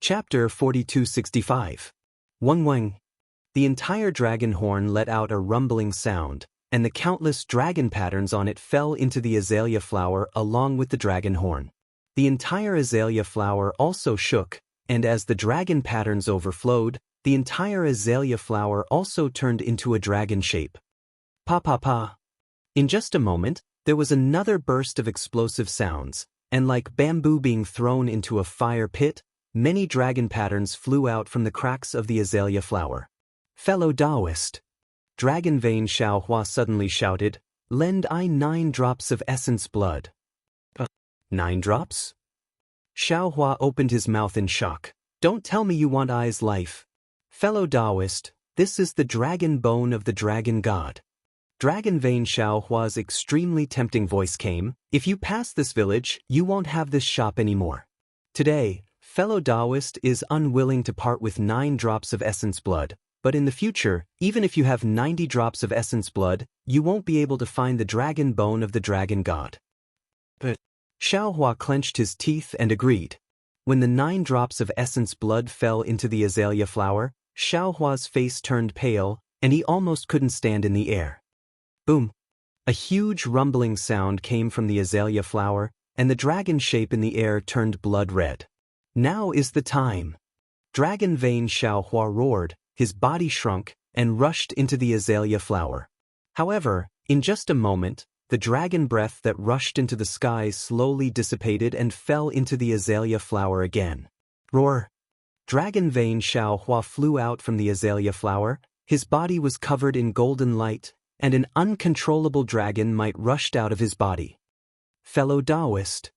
Chapter 4265. Wang Wang. The entire dragon horn let out a rumbling sound, and the countless dragon patterns on it fell into the azalea flower along with the dragon horn. The entire azalea flower also shook, and as the dragon patterns overflowed, the entire azalea flower also turned into a dragon shape. Pa pa pa. In just a moment, there was another burst of explosive sounds, and like bamboo being thrown into a fire pit, many dragon patterns flew out from the cracks of the azalea flower. Fellow Taoist. Dragon Vein Xiaohua suddenly shouted, "Lend I 9 drops of essence blood." 9 drops? Xiaohua opened his mouth in shock. Don't tell me you want I's life. Fellow Taoist, this is the dragon bone of the dragon god. Dragon Vein Xiaohua's extremely tempting voice came, if you pass this village, you won't have this shop anymore. Today, fellow Taoist is unwilling to part with 9 drops of essence blood, but in the future, even if you have 90 drops of essence blood, you won't be able to find the dragon bone of the dragon god. But Xiaohua clenched his teeth and agreed. When the 9 drops of essence blood fell into the azalea flower, Xiaohua's face turned pale, and he almost couldn't stand in the air. Boom! A huge rumbling sound came from the azalea flower, and the dragon shape in the air turned blood red. Now is the time. Dragon Vein Xiaohua roared, his body shrunk, and rushed into the azalea flower. However, in just a moment, the dragon breath that rushed into the sky slowly dissipated and fell into the azalea flower again. Roar! Dragon Vein Xiaohua flew out from the azalea flower, his body was covered in golden light, and an uncontrollable dragon might rushed out of his body. Fellow Taoist.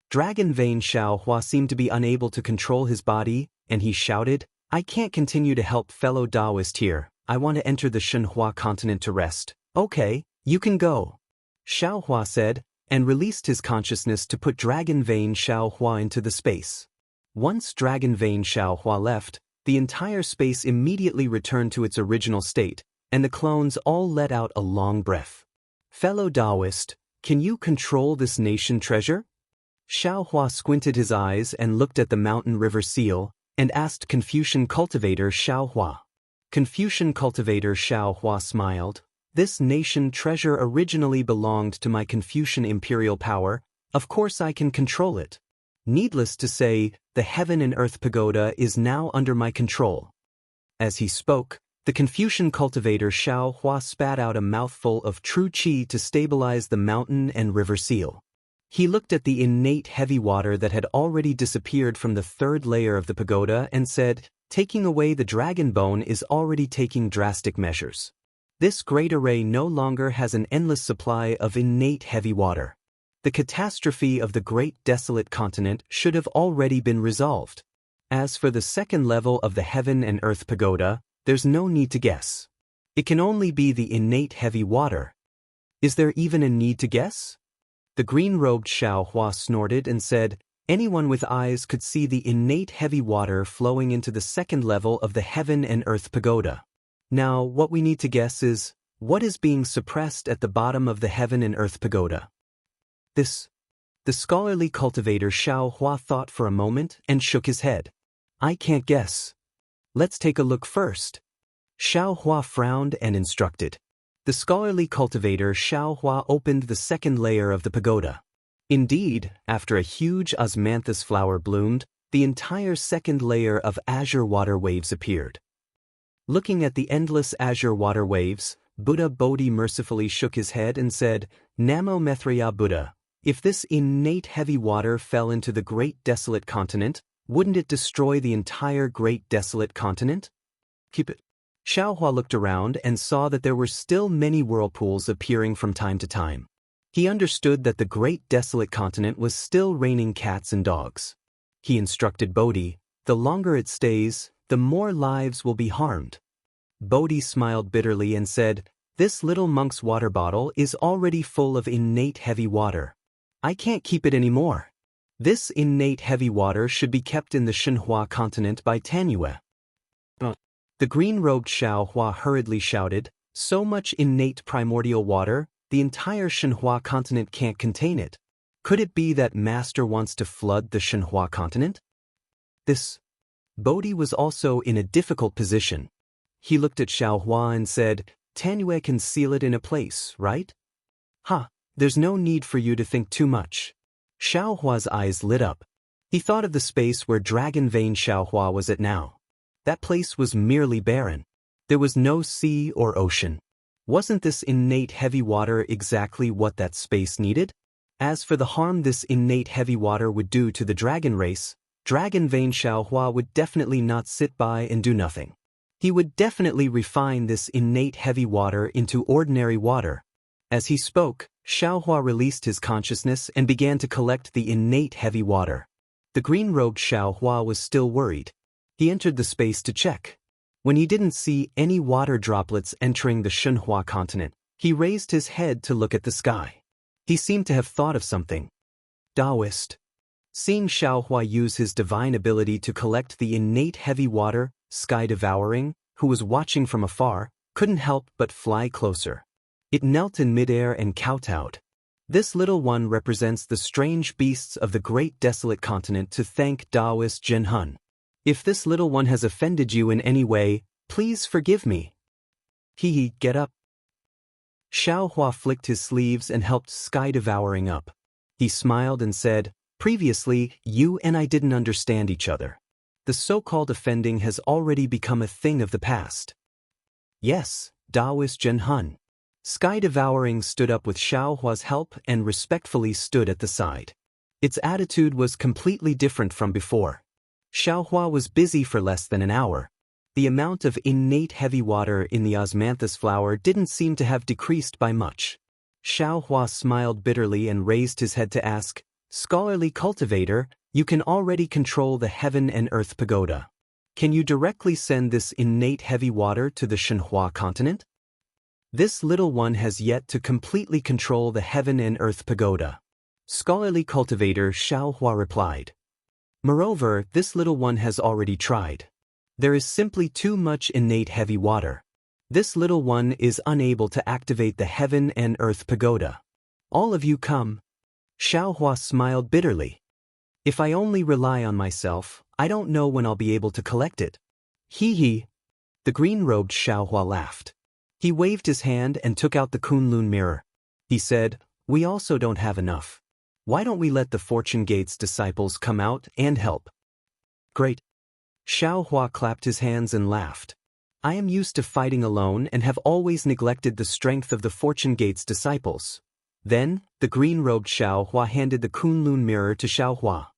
Dragon Vein Xiaohua seemed to be unable to control his body, and he shouted, I can't continue to help fellow Taoist here, I want to enter the Shenhua continent to rest. Okay, you can go. Xiaohua said, and released his consciousness to put Dragon Vein Xiaohua into the space. Once Dragon Vein Xiaohua left, the entire space immediately returned to its original state, and the clones all let out a long breath. Fellow Taoist, can you control this nation treasure? Xiaohua squinted his eyes and looked at the mountain river seal, and asked Confucian cultivator Xiaohua. Confucian cultivator Xiaohua smiled. This nation treasure originally belonged to my Confucian imperial power, of course I can control it. Needless to say, the heaven and earth pagoda is now under my control. As he spoke, the Confucian cultivator Xiaohua spat out a mouthful of true qi to stabilize the mountain and river seal. He looked at the innate heavy water that had already disappeared from the 3rd layer of the pagoda and said, taking away the dragon bone is already taking drastic measures. This great array no longer has an endless supply of innate heavy water. The catastrophe of the great desolate continent should have already been resolved. As for the 2nd level of the heaven and earth pagoda, there's no need to guess. It can only be the innate heavy water. Is there even a need to guess? The green-robed Xiaohua snorted and said, anyone with eyes could see the innate heavy water flowing into the 2nd level of the heaven and earth pagoda. Now, what we need to guess is, what is being suppressed at the bottom of the heaven and earth pagoda? This. The scholarly cultivator Xiaohua thought for a moment and shook his head. I can't guess. Let's take a look first. Xiaohua frowned and instructed. The scholarly cultivator Xiaohua opened the 2nd layer of the pagoda. Indeed, after a huge osmanthus flower bloomed, the entire 2nd layer of azure water waves appeared. Looking at the endless azure water waves, Buddha Bodhi mercifully shook his head and said, Namo Maitreya Buddha, if this innate heavy water fell into the great desolate continent, wouldn't it destroy the entire great desolate continent? Keep it. Xiaohua looked around and saw that there were still many whirlpools appearing from time to time. He understood that the great desolate continent was still raining cats and dogs. He instructed Bodhi, the longer it stays, the more lives will be harmed. Bodhi smiled bitterly and said, this little monk's water bottle is already full of innate heavy water. I can't keep it anymore. This innate heavy water should be kept in the Shenhua continent by Tanyue. The green-robed Xiaohua hurriedly shouted, so much innate primordial water, the entire Shenhua continent can't contain it. Could it be that Master wants to flood the Shenhua continent? This. Bodhi was also in a difficult position. He looked at Xiaohua and said, Tanyue can seal it in a place, right? Ha, there's no need for you to think too much. Xiaohua's eyes lit up. He thought of the space where Dragon Vein Xiaohua was at now. That place was merely barren. There was no sea or ocean. Wasn't this innate heavy water exactly what that space needed? As for the harm this innate heavy water would do to the dragon race, Dragon Vein Xiaohua would definitely not sit by and do nothing. He would definitely refine this innate heavy water into ordinary water. As he spoke, Xiaohua released his consciousness and began to collect the innate heavy water. The green-robed Xiaohua was still worried. He entered the space to check. When he didn't see any water droplets entering the Shenhua continent, he raised his head to look at the sky. He seemed to have thought of something. Taoist. Seeing Xiaohua use his divine ability to collect the innate heavy water, Sky Devouring, who was watching from afar, couldn't help but fly closer. It knelt in midair and kowtowed. This little one represents the strange beasts of the great desolate continent to thank Taoist Jinhun. If this little one has offended you in any way, please forgive me. Hee, get up. Xiaohua flicked his sleeves and helped Sky Devouring up. He smiled and said, Previously, you and I didn't understand each other. The so-called offending has already become a thing of the past. Yes, Taoist Jinhun. Sky Devouring stood up with Xiaohua's help and respectfully stood at the side. Its attitude was completely different from before. Xiaohua was busy for less than an hour. The amount of innate heavy water in the osmanthus flower didn't seem to have decreased by much. Xiaohua smiled bitterly and raised his head to ask, Scholarly cultivator, you can already control the heaven and earth pagoda. Can you directly send this innate heavy water to the Shenhua continent? This little one has yet to completely control the heaven and earth pagoda. Scholarly cultivator Xiaohua replied. Moreover, this little one has already tried. There is simply too much innate heavy water. This little one is unable to activate the heaven and earth pagoda. All of you come. Xiaohua smiled bitterly. If I only rely on myself, I don't know when I'll be able to collect it. Hee. The green-robed Xiaohua laughed. He waved his hand and took out the Kunlun mirror. He said, We also don't have enough. Why don't we let the Fortune Gate's disciples come out and help? Great. Xiaohua clapped his hands and laughed. I am used to fighting alone and have always neglected the strength of the Fortune Gate's disciples. Then, the green-robed Xiaohua handed the Kunlun mirror to Xiaohua.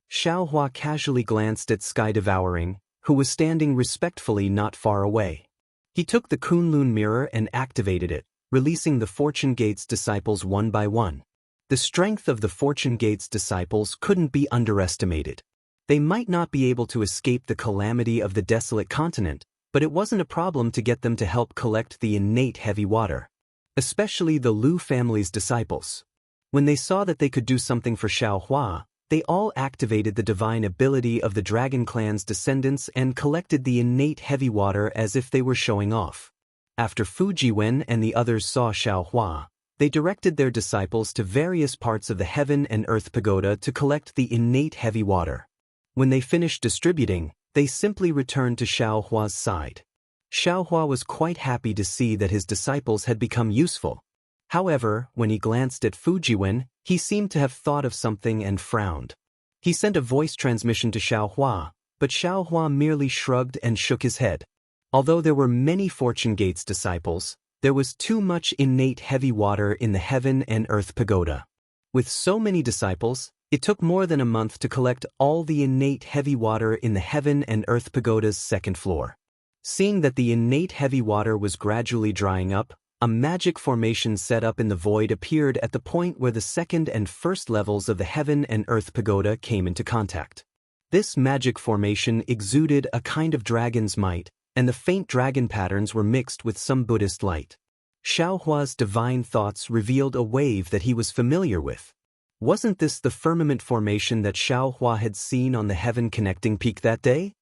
Xiaohua casually glanced at Sky Devouring, who was standing respectfully not far away. He took the Kunlun mirror and activated it, releasing the Fortune Gate's disciples one by one. The strength of the Fortune Gate's disciples couldn't be underestimated. They might not be able to escape the calamity of the desolate continent, but it wasn't a problem to get them to help collect the innate heavy water. Especially the Lu family's disciples. When they saw that they could do something for Xiaohua, they all activated the divine ability of the Dragon Clan's descendants and collected the innate heavy water as if they were showing off. After Fujiwen and the others saw Xiaohua, they directed their disciples to various parts of the heaven and earth pagoda to collect the innate heavy water. When they finished distributing, they simply returned to Xiaohua's side. Xiaohua was quite happy to see that his disciples had become useful. However, when he glanced at Fujiwen, he seemed to have thought of something and frowned. He sent a voice transmission to Xiaohua, but Xiaohua merely shrugged and shook his head. Although there were many Fortune Gate's disciples, there was too much innate heavy water in the heaven and earth pagoda. With so many disciples, it took more than a month to collect all the innate heavy water in the heaven and earth pagoda's second floor. Seeing that the innate heavy water was gradually drying up, a magic formation set up in the void appeared at the point where the second and first levels of the heaven and earth pagoda came into contact. This magic formation exuded a kind of dragon's might, and the faint dragon patterns were mixed with some Buddhist light. Xiaohua's divine thoughts revealed a wave that he was familiar with. Wasn't this the firmament formation that Xiaohua had seen on the heaven-connecting peak that day?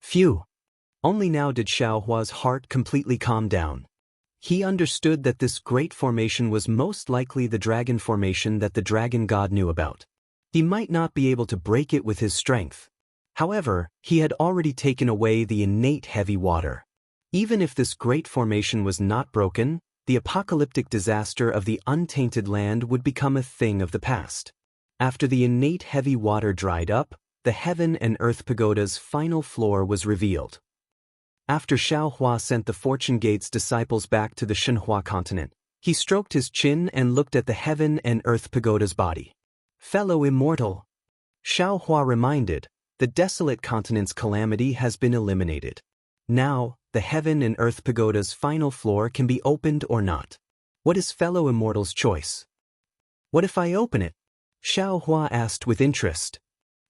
Phew! Only now did Xiaohua's heart completely calm down. He understood that this great formation was most likely the dragon formation that the dragon god knew about. He might not be able to break it with his strength. However, he had already taken away the innate heavy water. Even if this great formation was not broken, the apocalyptic disaster of the untainted land would become a thing of the past. After the innate heavy water dried up, the heaven and earth pagoda's final floor was revealed. After Xiao Hua sent the Fortune Gate's disciples back to the Shenhua continent, he stroked his chin and looked at the heaven and earth pagoda's body. "Fellow immortal," Xiao Hua reminded, "the desolate continent's calamity has been eliminated. Now, the heaven and earth pagoda's final floor can be opened or not. What is fellow immortal's choice?" "What if I open it?" Xiao Hua asked with interest.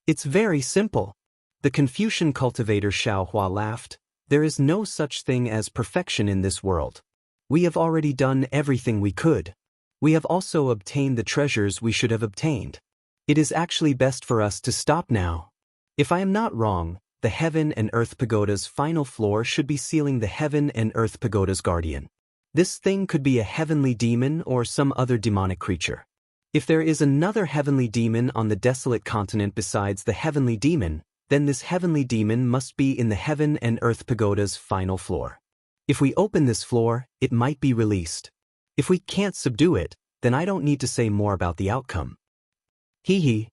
"It's very simple." The Confucian cultivator Xiao Hua laughed. "There is no such thing as perfection in this world. We have already done everything we could. We have also obtained the treasures we should have obtained. It is actually best for us to stop now. If I am not wrong, the heaven and earth pagoda's final floor should be sealing the heaven and earth pagoda's guardian. This thing could be a heavenly demon or some other demonic creature. If there is another heavenly demon on the desolate continent besides the heavenly demon, then this heavenly demon must be in the heaven and earth pagoda's final floor. If we open this floor, it might be released. If we can't subdue it, then I don't need to say more about the outcome." "Hee hee."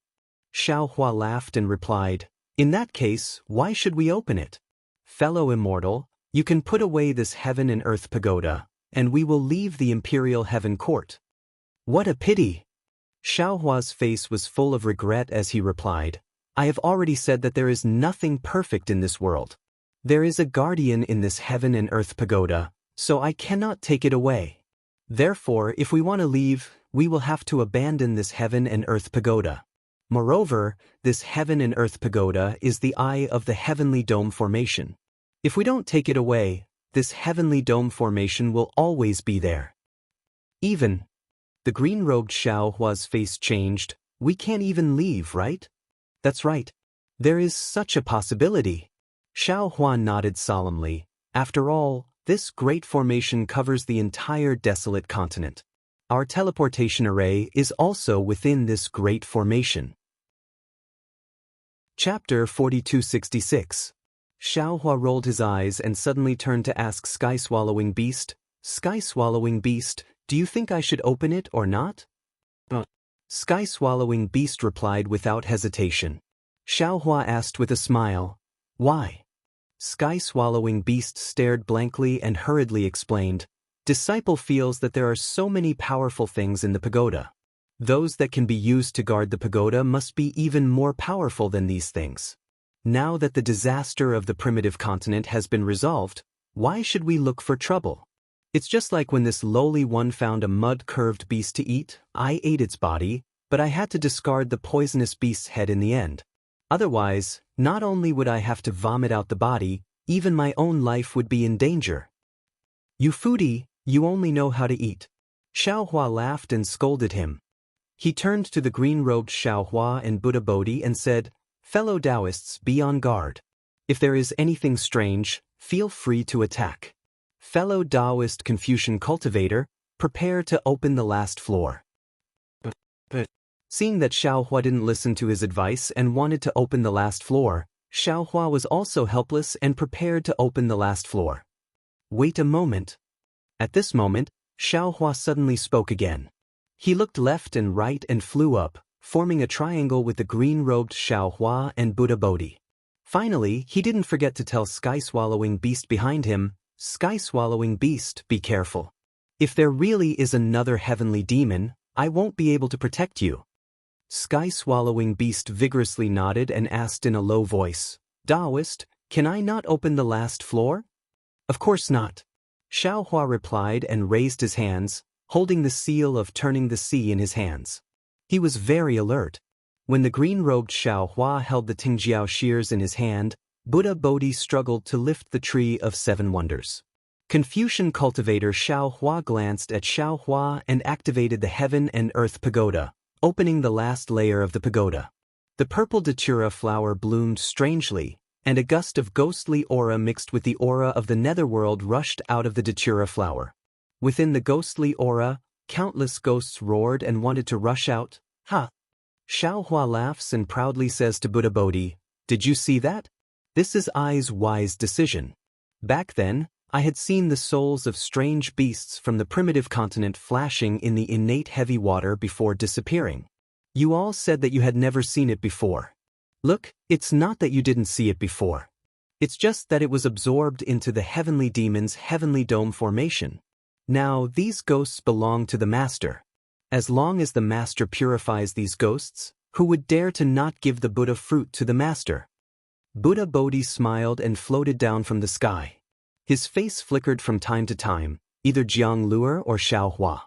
Xiao Hua laughed and replied, "In that case, why should we open it? Fellow immortal, you can put away this heaven and earth pagoda, and we will leave the imperial heaven court." "What a pity!" Xiao Hua's face was full of regret as he replied, "I have already said that there is nothing perfect in this world. There is a guardian in this heaven and earth pagoda, so I cannot take it away. Therefore, if we want to leave, we will have to abandon this heaven and earth pagoda. Moreover, this heaven and earth pagoda is the eye of the heavenly dome formation. If we don't take it away, this heavenly dome formation will always be there." "Even," the green-robed Xiao Hua's face changed, "we can't even leave, right?" "That's right. There is such a possibility." Xiao Hua nodded solemnly. "After all, this great formation covers the entire desolate continent. Our teleportation array is also within this great formation." Chapter 4266. Xiao Hua rolled his eyes and suddenly turned to ask Sky-Swallowing Beast, "Sky-Swallowing Beast, do you think I should open it or not?" Sky-Swallowing Beast replied without hesitation. Xiao Hua asked with a smile, "Why?" Sky-Swallowing Beast stared blankly and hurriedly explained, "Disciple feels that there are so many powerful things in the pagoda. Those that can be used to guard the pagoda must be even more powerful than these things. Now that the disaster of the primitive continent has been resolved, why should we look for trouble? It's just like when this lowly one found a mud-curved beast to eat. I ate its body, but I had to discard the poisonous beast's head in the end. Otherwise, not only would I have to vomit out the body, even my own life would be in danger." "You foodie, you only know how to eat." Xiao Hua laughed and scolded him. He turned to the green-robed Xiao Hua and Buddha Bodhi and said, "Fellow Taoists, be on guard. If there is anything strange, feel free to attack. Fellow Taoist Confucian cultivator, prepare to open the last floor." But seeing that Xiao Hua didn't listen to his advice and wanted to open the last floor, Xiao Hua was also helpless and prepared to open the last floor. "Wait a moment." At this moment, Xiao Hua suddenly spoke again. He looked left and right and flew up, forming a triangle with the green-robed Xiao Hua and Buddha Bodhi. Finally, he didn't forget to tell Sky-Swallowing Beast behind him, "Sky-Swallowing Beast, be careful. If there really is another heavenly demon, I won't be able to protect you." Sky-Swallowing Beast vigorously nodded and asked in a low voice, "Taoist, can I not open the last floor?" "Of course not." Xiao Hua replied and raised his hands, holding the seal of turning the sea in his hands. He was very alert. When the green-robed Xiao Hua held the Tingjiao shears in his hand, Buddha Bodhi struggled to lift the tree of 7 wonders. Confucian cultivator Xiao Hua glanced at Xiao Hua and activated the heaven and earth pagoda, opening the last layer of the pagoda. The purple datura flower bloomed strangely, and a gust of ghostly aura mixed with the aura of the netherworld rushed out of the datura flower. Within the ghostly aura, countless ghosts roared and wanted to rush out. "Ha!" Xiao Hua laughs and proudly says to Buddha Bodhi, Did you see that? This is I's wise decision. Back then, I had seen the souls of strange beasts from the primitive continent flashing in the innate heavy water before disappearing. You all said that you had never seen it before. Look, it's not that you didn't see it before. It's just that it was absorbed into the heavenly demon's heavenly dome formation. Now, these ghosts belong to the Master. As long as the Master purifies these ghosts, who would dare to not give the Buddha fruit to the Master? Buddha Bodhi smiled and floated down from the sky. His face flickered from time to time, either Jiang Luer or Xiao Hua.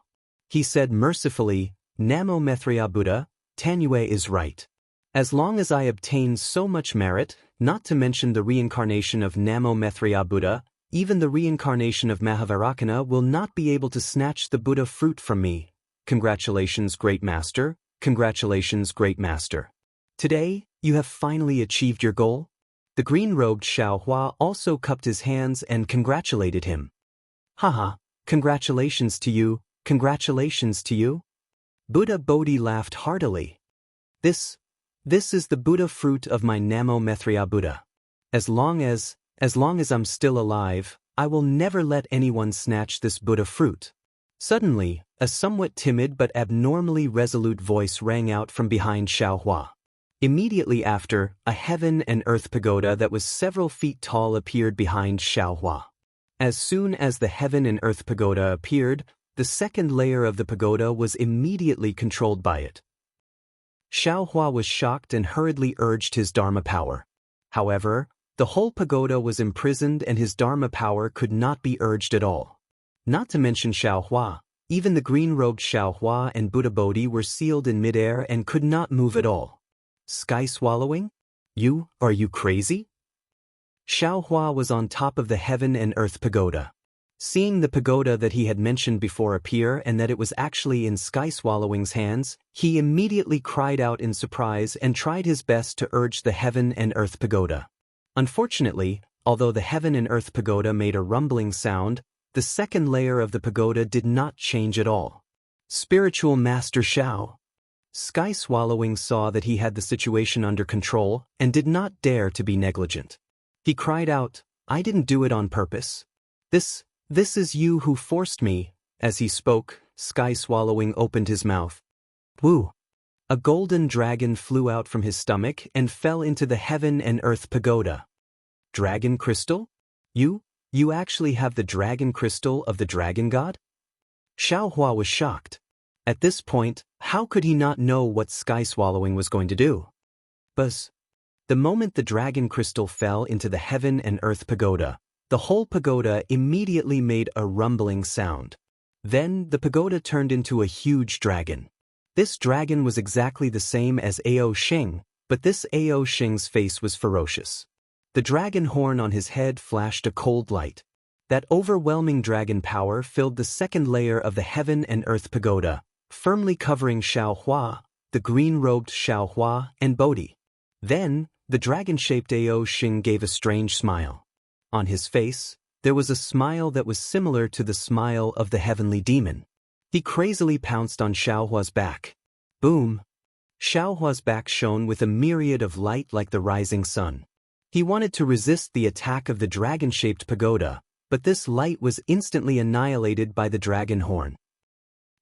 He said mercifully, Namo Maitreya Buddha, Tanyue is right. As long as I obtain so much merit, not to mention the reincarnation of Namo Maitreya Buddha, even the reincarnation of Mahavairocana will not be able to snatch the Buddha fruit from me. Congratulations, Great Master. Congratulations, Great Master. Today, you have finally achieved your goal. The green-robed Xiao Hua also cupped his hands and congratulated him. Haha, congratulations to you, congratulations to you. Buddha Bodhi laughed heartily. This is the Buddha fruit of my Namo Maitreya Buddha. As long as I'm still alive, I will never let anyone snatch this Buddha fruit. Suddenly, a somewhat timid but abnormally resolute voice rang out from behind Xiao Hua. Immediately after, a heaven and earth pagoda that was several feet tall appeared behind Xiao Hua. As soon as the heaven and earth pagoda appeared, the second layer of the pagoda was immediately controlled by it. Xiao Hua was shocked and hurriedly urged his Dharma power. However, the whole pagoda was imprisoned and his Dharma power could not be urged at all. Not to mention Xiao Hua, even the green-robed Xiao Hua and Buddha Bodhi were sealed in midair and could not move at all. Sky swallowing? Are you crazy? Xiao Hua was on top of the heaven and earth pagoda. Seeing the pagoda that he had mentioned before appear and that it was actually in Sky Swallowing's hands, he immediately cried out in surprise and tried his best to urge the heaven and earth pagoda. Unfortunately, although the heaven and earth pagoda made a rumbling sound, the second layer of the pagoda did not change at all. Spiritual Master Xiao. Sky Swallowing saw that he had the situation under control and did not dare to be negligent. He cried out, I didn't do it on purpose. This is you who forced me. As he spoke, Sky Swallowing opened his mouth. Woo! A golden dragon flew out from his stomach and fell into the heaven and earth pagoda. Dragon crystal? You actually have the dragon crystal of the dragon god? Xiao Hua was shocked. At this point, how could he not know what Sky Swallowing was going to do? Buzz. The moment the dragon crystal fell into the heaven and earth pagoda, the whole pagoda immediately made a rumbling sound. Then the pagoda turned into a huge dragon. This dragon was exactly the same as Ao Xing, but this Ao Xing's face was ferocious. The dragon horn on his head flashed a cold light. That overwhelming dragon power filled the second layer of the heaven and earth pagoda, firmly covering Xiao Hua, the green-robed Xiao Hua, and Bodhi. Then, the dragon-shaped Ao Xing gave a strange smile. On his face, there was a smile that was similar to the smile of the heavenly demon. He crazily pounced on Xiao Hua's back. Boom! Xiao Hua's back shone with a myriad of light like the rising sun. He wanted to resist the attack of the dragon-shaped pagoda, but this light was instantly annihilated by the dragon horn.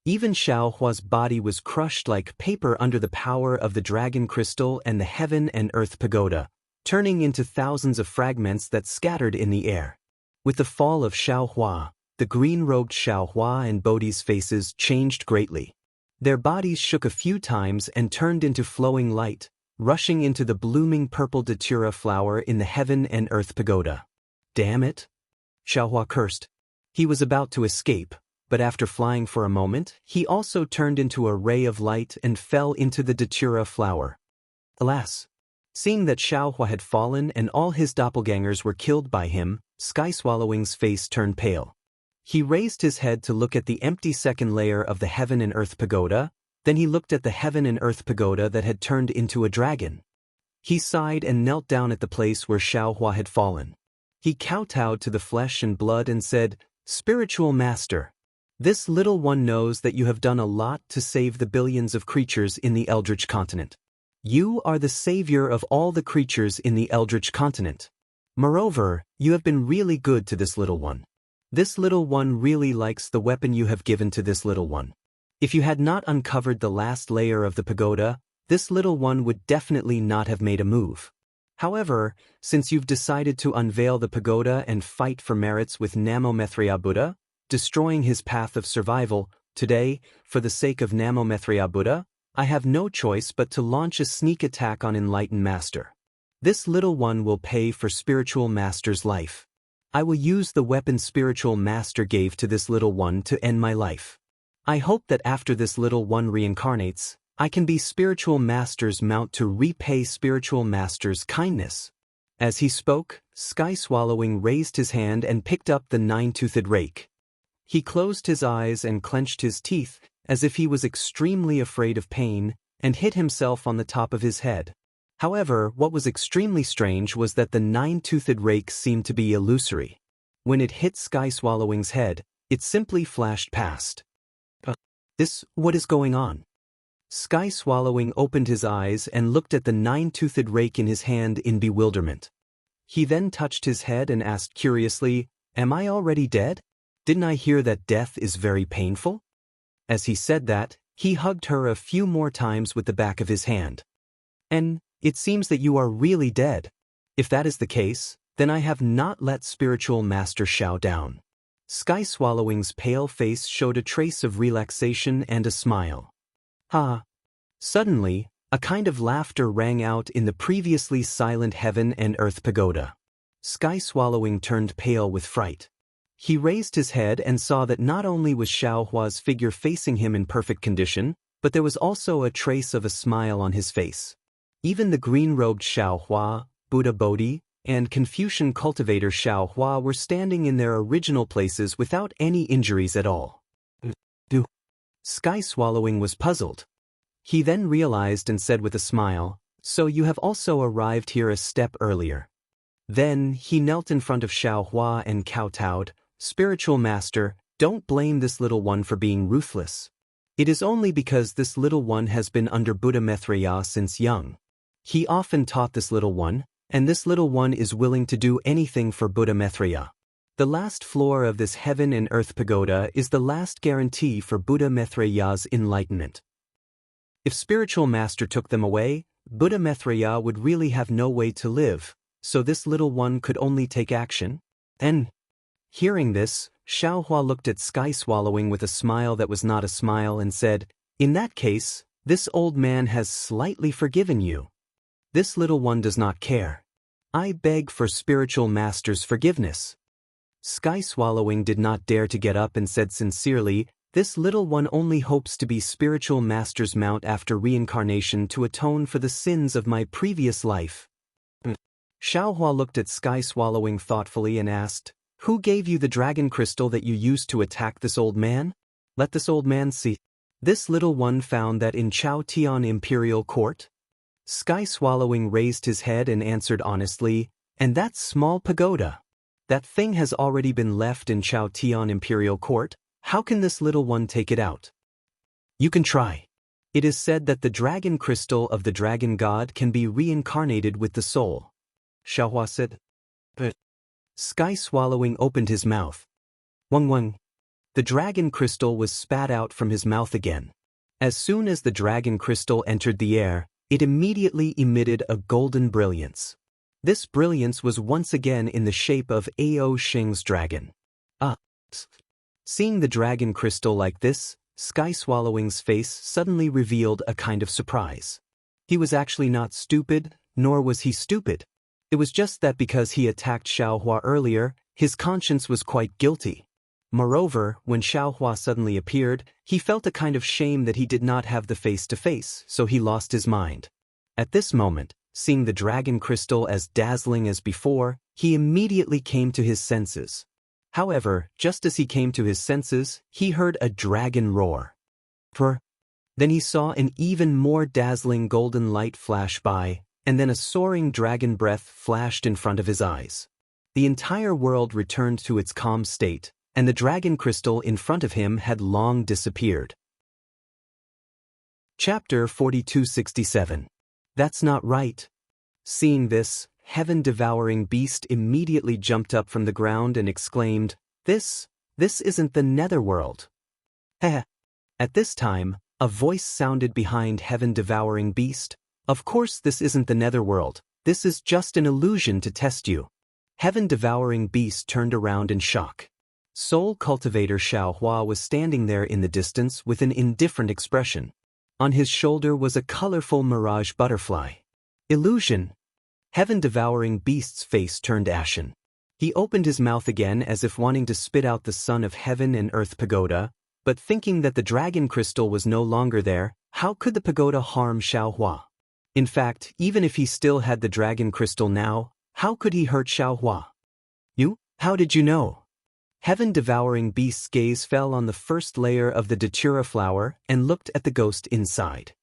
Even Xiao Hua's body was crushed like paper under the power of the dragon crystal and the heaven and earth pagoda, turning into thousands of fragments that scattered in the air. With the fall of Xiao Hua, the green-robed Xiao Hua and Bodhi's faces changed greatly. Their bodies shook a few times and turned into flowing light, rushing into the blooming purple datura flower in the heaven and earth pagoda. Damn it! Xiao Hua cursed. He was about to escape, but after flying for a moment, he also turned into a ray of light and fell into the datura flower. Alas! Seeing that Xiao Hua had fallen and all his doppelgangers were killed by him, Sky Swallowing's face turned pale. He raised his head to look at the empty second layer of the heaven and earth pagoda, then he looked at the heaven and earth pagoda that had turned into a dragon. He sighed and knelt down at the place where Xiao Hua had fallen. He kowtowed to the flesh and blood and said, Spiritual Master, this little one knows that you have done a lot to save the billions of creatures in the Eldritch continent. You are the savior of all the creatures in the Eldritch continent. Moreover, you have been really good to this little one. This little one really likes the weapon you have given to this little one. If you had not uncovered the last layer of the pagoda, this little one would definitely not have made a move. However, since you've decided to unveil the pagoda and fight for merits with Namomethria Buddha, destroying his path of survival, today, for the sake of Namomethria Buddha, I have no choice but to launch a sneak attack on Enlightened Master. This little one will pay for Spiritual Master's life. I will use the weapon Spiritual Master gave to this little one to end my life. I hope that after this little one reincarnates, I can be Spiritual Master's mount to repay Spiritual Master's kindness. As he spoke, Sky Swallowing raised his hand and picked up the nine-toothed rake. He closed his eyes and clenched his teeth, as if he was extremely afraid of pain, and hit himself on the top of his head. However, what was extremely strange was that the nine-toothed rake seemed to be illusory. When it hit Sky Swallowing's head, it simply flashed past. What is going on? Sky Swallowing opened his eyes and looked at the nine-toothed rake in his hand in bewilderment. He then touched his head and asked curiously, "Am I already dead? Didn't I hear that death is very painful?" As he said that, he hugged her a few more times with the back of his hand. "And it seems that you are really dead. If that is the case, then I have not let Spiritual Master Shao down." Sky Swallowing's pale face showed a trace of relaxation and a smile. "Ha!" Suddenly, a kind of laughter rang out in the previously silent heaven and earth pagoda. Sky Swallowing turned pale with fright. He raised his head and saw that not only was Xiao Hua's figure facing him in perfect condition, but there was also a trace of a smile on his face. Even the green-robed Xiao Hua, Buddha Bodhi, and Confucian cultivator Xiao Hua were standing in their original places without any injuries at all. Sky Swallowing was puzzled. He then realized and said with a smile, "So you have also arrived here a step earlier." Then he knelt in front of Xiao Hua and kowtowed, "Spiritual Master, don't blame this little one for being ruthless. It is only because this little one has been under Buddha Maitreya since young. He often taught this little one, and this little one is willing to do anything for Buddha Maitreya. The last floor of this heaven and earth pagoda is the last guarantee for Buddha Maitreya's enlightenment. If Spiritual Master took them away, Buddha Maitreya would really have no way to live, so this little one could only take action." And, hearing this, Xiao Hua looked at Sky Swallowing with a smile that was not a smile and said, "In that case, this old man has slightly forgiven you. This little one does not care. I beg for Spiritual Master's forgiveness." Sky Swallowing did not dare to get up and said sincerely, "This little one only hopes to be Spiritual Master's mount after reincarnation to atone for the sins of my previous life." Xiao Hua looked at Sky Swallowing thoughtfully and asked, "Who gave you the dragon crystal that you used to attack this old man? Let this old man see." "This little one found that in Chao Tian Imperial Court." Sky Swallowing raised his head and answered honestly, "And that small pagoda? That thing has already been left in Chao Tian Imperial Court. How can this little one take it out?" "You can try. It is said that the dragon crystal of the dragon god can be reincarnated with the soul," Xiao Hua said. But Sky Swallowing opened his mouth. Wang wang. The dragon crystal was spat out from his mouth again. As soon as the dragon crystal entered the air, it immediately emitted a golden brilliance. This brilliance was once again in the shape of Ao Xing's dragon. Seeing the dragon crystal like this, Sky Swallowing's face suddenly revealed a kind of surprise. He was actually not stupid, nor was he stupid. It was just that because he attacked Xiao Hua earlier, his conscience was quite guilty. Moreover, when Xiao Hua suddenly appeared, he felt a kind of shame that he did not have the face-to-face, so he lost his mind. At this moment, seeing the dragon crystal as dazzling as before, he immediately came to his senses. However, just as he came to his senses, he heard a dragon roar. Then he saw an even more dazzling golden light flash by, and then a soaring dragon breath flashed in front of his eyes. The entire world returned to its calm state, and the dragon crystal in front of him had long disappeared. Chapter 4267. That's not right. Seeing this, heaven-devouring beast immediately jumped up from the ground and exclaimed, This isn't the netherworld. Heh. At this time, a voice sounded behind heaven-devouring beast. Of course this isn't the netherworld, this is just an illusion to test you. Heaven-devouring beast turned around in shock. Soul cultivator Xiao Hua was standing there in the distance with an indifferent expression. On his shoulder was a colorful mirage butterfly. Illusion. Heaven-devouring beast's face turned ashen. He opened his mouth again as if wanting to spit out the son of heaven and earth pagoda, but thinking that the dragon crystal was no longer there, how could the pagoda harm Xiao Hua? In fact, even if he still had the dragon crystal now, how could he hurt Xiao Hua? You? How did you know? Heaven-devouring beast's gaze fell on the first layer of the datura flower and looked at the ghost inside.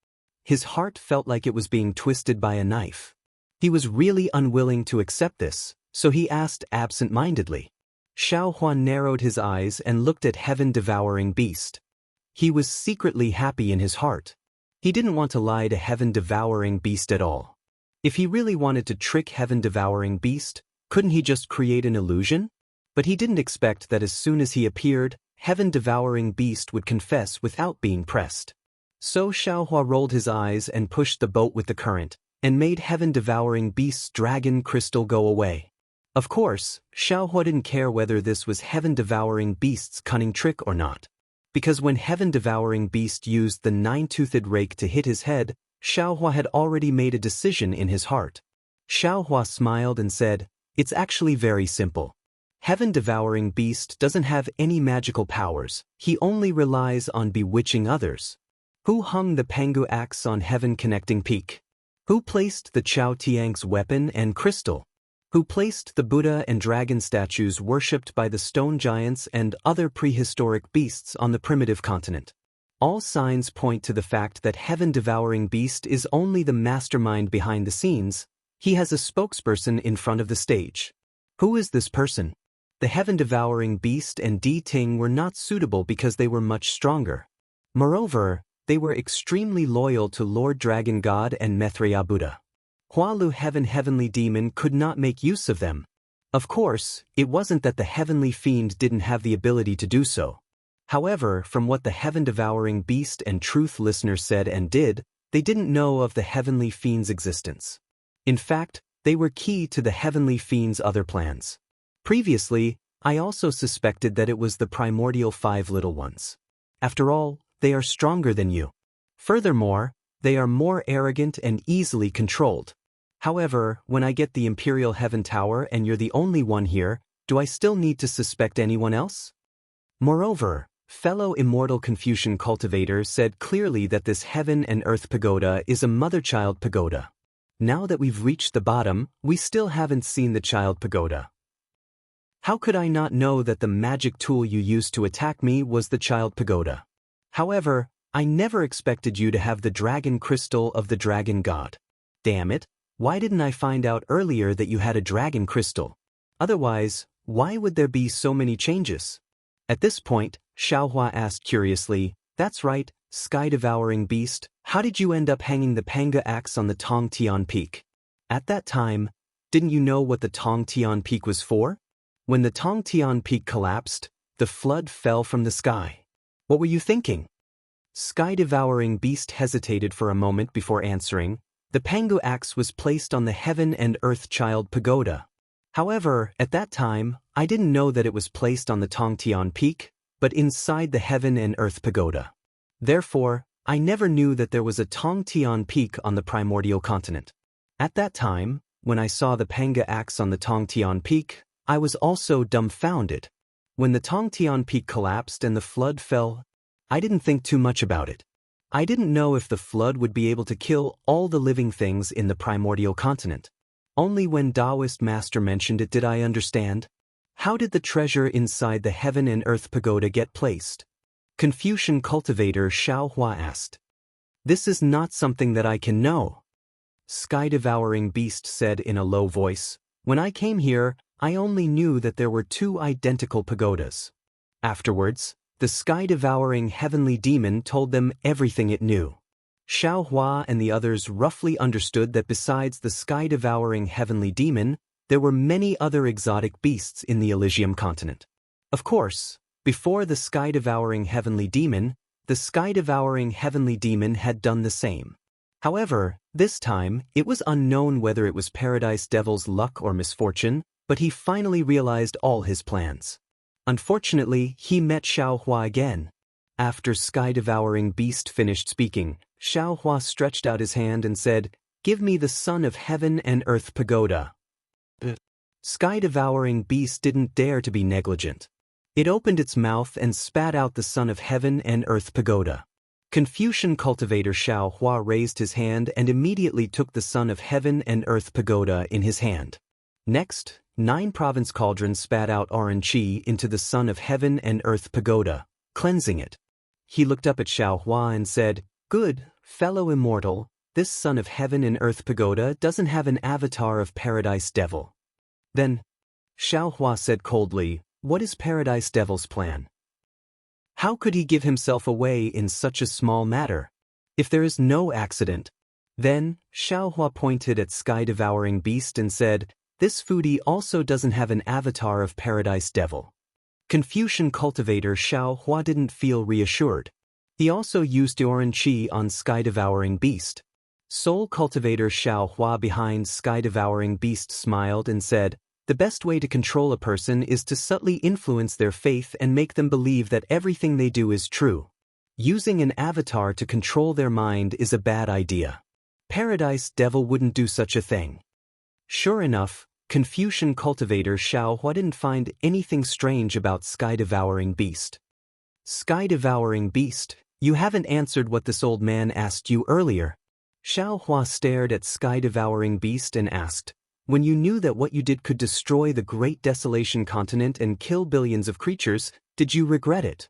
His heart felt like it was being twisted by a knife. He was really unwilling to accept this, so he asked absent-mindedly. Xiao Hua narrowed his eyes and looked at heaven-devouring beast. He was secretly happy in his heart. He didn't want to lie to heaven-devouring beast at all. If he really wanted to trick heaven-devouring beast, couldn't he just create an illusion? But he didn't expect that as soon as he appeared, heaven-devouring beast would confess without being pressed. So Xiao Hua rolled his eyes and pushed the boat with the current, and made heaven-devouring beast's dragon crystal go away. Of course, Xiao Hua didn't care whether this was heaven-devouring beast's cunning trick or not. Because when heaven-devouring beast used the nine-toothed rake to hit his head, Xiao Hua had already made a decision in his heart. Xiao Hua smiled and said, It's actually very simple. Heaven-devouring beast doesn't have any magical powers, he only relies on bewitching others. Who hung the Pangu axe on heaven-connecting peak? Who placed the Chao Tiang's weapon and crystal? Who placed the Buddha and dragon statues worshipped by the stone giants and other prehistoric beasts on the primitive continent? All signs point to the fact that heaven-devouring beast is only the mastermind behind the scenes. He has a spokesperson in front of the stage. Who is this person? The heaven-devouring beast and Di Ting were not suitable because they were much stronger. Moreover, they were extremely loyal to Lord Dragon God and Maitreya Buddha. Hualu heavenly demon could not make use of them. Of course, it wasn't that the heavenly fiend didn't have the ability to do so. However, from what the heaven-devouring beast and truth listener said and did, they didn't know of the heavenly fiend's existence. In fact, they were key to the heavenly fiend's other plans. Previously, I also suspected that it was the primordial five little ones. After all, they are stronger than you. Furthermore, they are more arrogant and easily controlled. However, when I get the Imperial Heaven Tower and you're the only one here, do I still need to suspect anyone else? Moreover, fellow immortal Confucian cultivator said clearly that this heaven and earth pagoda is a mother-child pagoda. Now that we've reached the bottom, we still haven't seen the child pagoda. How could I not know that the magic tool you used to attack me was the child pagoda? However, I never expected you to have the dragon crystal of the dragon god. Damn it, why didn't I find out earlier that you had a dragon crystal? Otherwise, why would there be so many changes? At this point, Xiao Hua asked curiously, That's right, sky-devouring beast, how did you end up hanging the Panga axe on the Tong Tian Peak? At that time, didn't you know what the Tong Tian Peak was for? When the Tong Tian Peak collapsed, the flood fell from the sky. What were you thinking? Sky-devouring beast hesitated for a moment before answering. The Pangu axe was placed on the heaven and earth child pagoda. However, at that time, I didn't know that it was placed on the Tong Tian Peak, but inside the heaven and earth pagoda. Therefore, I never knew that there was a Tong Tian Peak on the primordial continent. At that time, when I saw the Panga axe on the Tong Tian Peak, I was also dumbfounded. When the Tong Tian Peak collapsed and the flood fell, I didn't think too much about it. I didn't know if the flood would be able to kill all the living things in the primordial continent. Only when Taoist master mentioned it did I understand. How did the treasure inside the heaven and earth pagoda get placed? Confucian cultivator Xiao Hua asked. This is not something that I can know. Sky-devouring beast said in a low voice, When I came here, I only knew that there were two identical pagodas. Afterwards, the sky-devouring heavenly demon told them everything it knew. Xiao Hua and the others roughly understood that besides the sky-devouring heavenly demon, there were many other exotic beasts in the Elysium continent. Of course, before the sky-devouring heavenly demon, the sky-devouring heavenly demon had done the same. However, this time, it was unknown whether it was Paradise Devil's luck or misfortune, but he finally realized all his plans. Unfortunately, he met Xiao Hua again. After sky-devouring beast finished speaking, Xiao Hua stretched out his hand and said, "Give me the son of heaven and earth pagoda." The sky-devouring beast didn't dare to be negligent. It opened its mouth and spat out the son of heaven and earth pagoda. Confucian cultivator Xiao Hua raised his hand and immediately took the son of heaven and earth pagoda in his hand. Next, 9 province cauldrons spat out orange qi into the son of heaven and earth pagoda, cleansing it. He looked up at Xiao Hua and said, "Good, fellow immortal, this son of heaven and earth pagoda doesn't have an avatar of Paradise Devil." Then, Xiao Hua said coldly, "What is Paradise Devil's plan? How could he give himself away in such a small matter? If there is no accident." Then, Xiao Hua pointed at sky-devouring beast and said, "This foodie also doesn't have an avatar of Paradise Devil." Confucian cultivator Xiao Hua didn't feel reassured. He also used orange qi on sky-devouring beast. Soul cultivator Xiao Hua behind sky-devouring beast smiled and said, "The best way to control a person is to subtly influence their faith and make them believe that everything they do is true. Using an avatar to control their mind is a bad idea. Paradise Devil wouldn't do such a thing." Sure enough, Confucian cultivator Xiao Hua didn't find anything strange about sky-devouring beast. "Sky-devouring beast, you haven't answered what this old man asked you earlier." Xiao Hua stared at sky-devouring beast and asked, "When you knew that what you did could destroy the Great Desolation continent and kill billions of creatures, did you regret it?"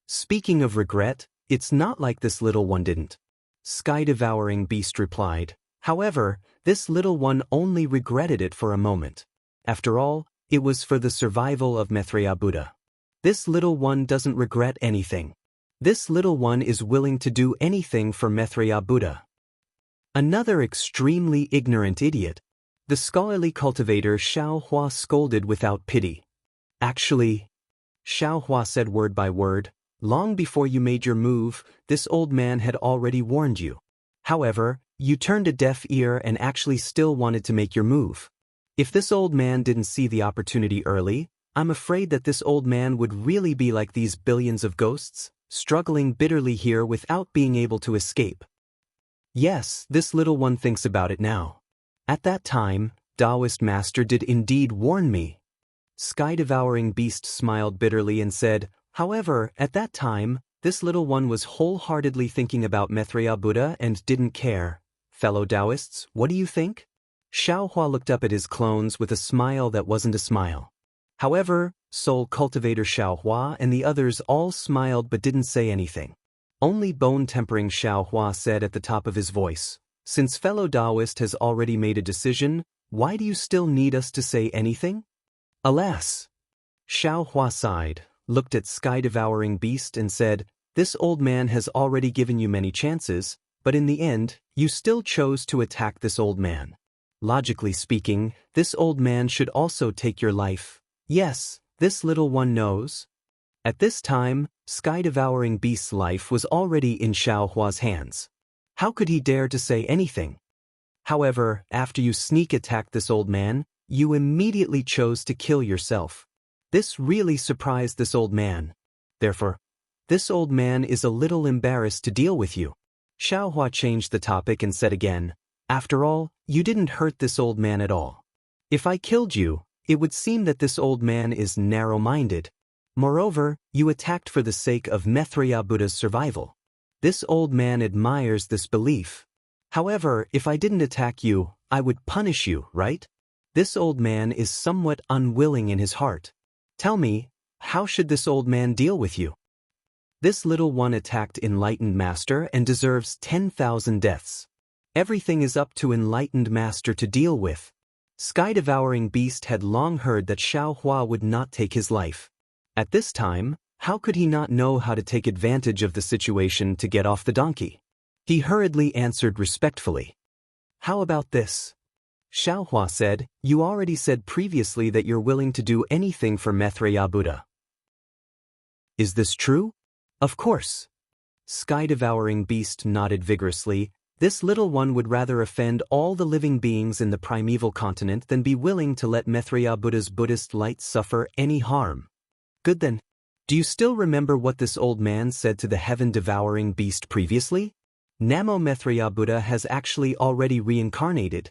"Speaking of regret, it's not like this little one didn't," sky-devouring beast replied. "However, this little one only regretted it for a moment. After all, it was for the survival of Maitreya Buddha. This little one doesn't regret anything. This little one is willing to do anything for Maitreya Buddha." Another extremely ignorant idiot. The scholarly cultivator Xiao Hua scolded without pity. "Actually," Xiao Hua said word by word, "long before you made your move, this old man had already warned you. However, you turned a deaf ear and actually still wanted to make your move. If this old man didn't see the opportunity early, I'm afraid that this old man would really be like these billions of ghosts, struggling bitterly here without being able to escape. Yes, this little one thinks about it now. At that time, Taoist master did indeed warn me." Sky-devouring beast smiled bitterly and said, "However, at that time, this little one was wholeheartedly thinking about Maitreya Buddha and didn't care. Fellow Taoists, what do you think?" Xiao Hua looked up at his clones with a smile that wasn't a smile. However, soul cultivator Xiao Hua and the others all smiled but didn't say anything. Only bone-tempering Xiao Hua said at the top of his voice, "Since fellow Taoist has already made a decision, why do you still need us to say anything?" "Alas!" Xiao Hua sighed, looked at sky-devouring beast and said, "This old man has already given you many chances, but in the end, you still chose to attack this old man. Logically speaking, this old man should also take your life. Yes, this little one knows." At this time, sky-devouring beast's life was already in Xiao Hua's hands. How could he dare to say anything? However, after you sneak attacked this old man, you immediately chose to kill yourself. This really surprised this old man. Therefore, this old man is a little embarrassed to deal with you. Xiao Hua changed the topic and said again, "After all, you didn't hurt this old man at all. If I killed you, it would seem that this old man is narrow-minded. Moreover, you attacked for the sake of Maitreya Buddha's survival. This old man admires this belief. However, if I didn't attack you, I would punish you, right? This old man is somewhat unwilling in his heart. Tell me, how should this old man deal with you? This little one attacked enlightened master and deserves 10,000 deaths. Everything is up to enlightened master to deal with." Sky-devouring beast had long heard that Xiao Hua would not take his life. At this time, how could he not know how to take advantage of the situation to get off the donkey? He hurriedly answered respectfully. How about this? Xiaohua said, you already said previously that you're willing to do anything for Maitreya Buddha. Is this true? Of course. Sky-devouring beast nodded vigorously. This little one would rather offend all the living beings in the primeval continent than be willing to let Maitreya Buddha's Buddhist light suffer any harm. Good then. Do you still remember what this old man said to the heaven-devouring beast previously? Namo Maitreya Buddha has actually already reincarnated.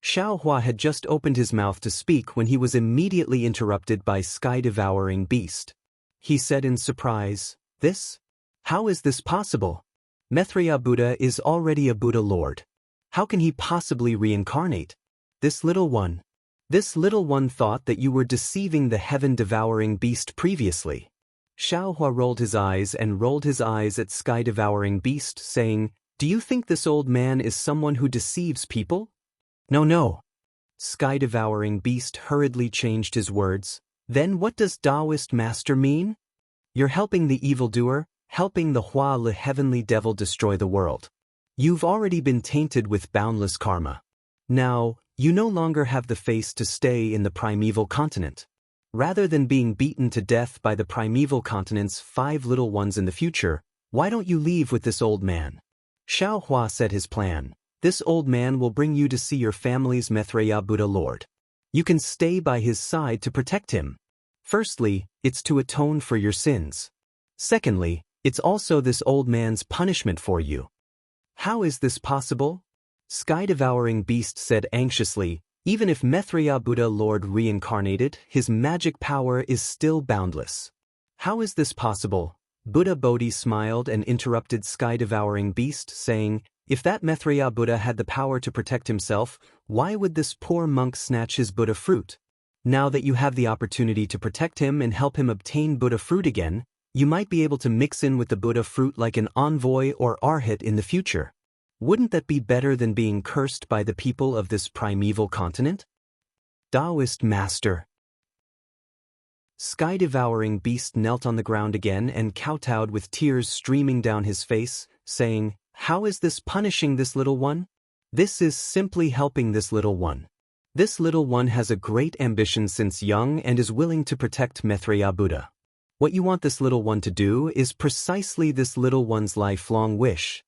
Xiaohua had just opened his mouth to speak when he was immediately interrupted by Sky-devouring beast. He said in surprise, This? How is this possible? Maitreya Buddha is already a Buddha Lord. How can he possibly reincarnate? This little one thought that you were deceiving the heaven-devouring beast previously. Xiaohua rolled his eyes at Sky-devouring beast, saying, Do you think this old man is someone who deceives people? No. Sky-devouring beast hurriedly changed his words. Then what does Taoist master mean? You're helping the evildoer, helping the Hua Le heavenly devil destroy the world. You've already been tainted with boundless karma. Now, you no longer have the face to stay in the primeval continent. Rather than being beaten to death by the primeval continent's 5 little ones in the future, why don't you leave with this old man? Xiaohua said his plan. This old man will bring you to see your family's Maitreya Buddha Lord. You can stay by his side to protect him. Firstly, it's to atone for your sins. Secondly, it's also this old man's punishment for you. How is this possible? Sky-devouring beast said anxiously, even if Maitreya Buddha Lord reincarnated, his magic power is still boundless. How is this possible? Buddha Bodhi smiled and interrupted Sky-devouring beast, saying, If that Maitreya Buddha had the power to protect himself, why would this poor monk snatch his Buddha fruit? Now that you have the opportunity to protect him and help him obtain Buddha fruit again, you might be able to mix in with the Buddha fruit like an envoy or arhat in the future. Wouldn't that be better than being cursed by the people of this primeval continent? Taoist master. Sky-devouring beast knelt on the ground again and kowtowed with tears streaming down his face, saying, How is this punishing this little one? This is simply helping this little one. This little one has a great ambition since young and is willing to protect Maitreya Buddha. What you want this little one to do is precisely this little one's lifelong wish.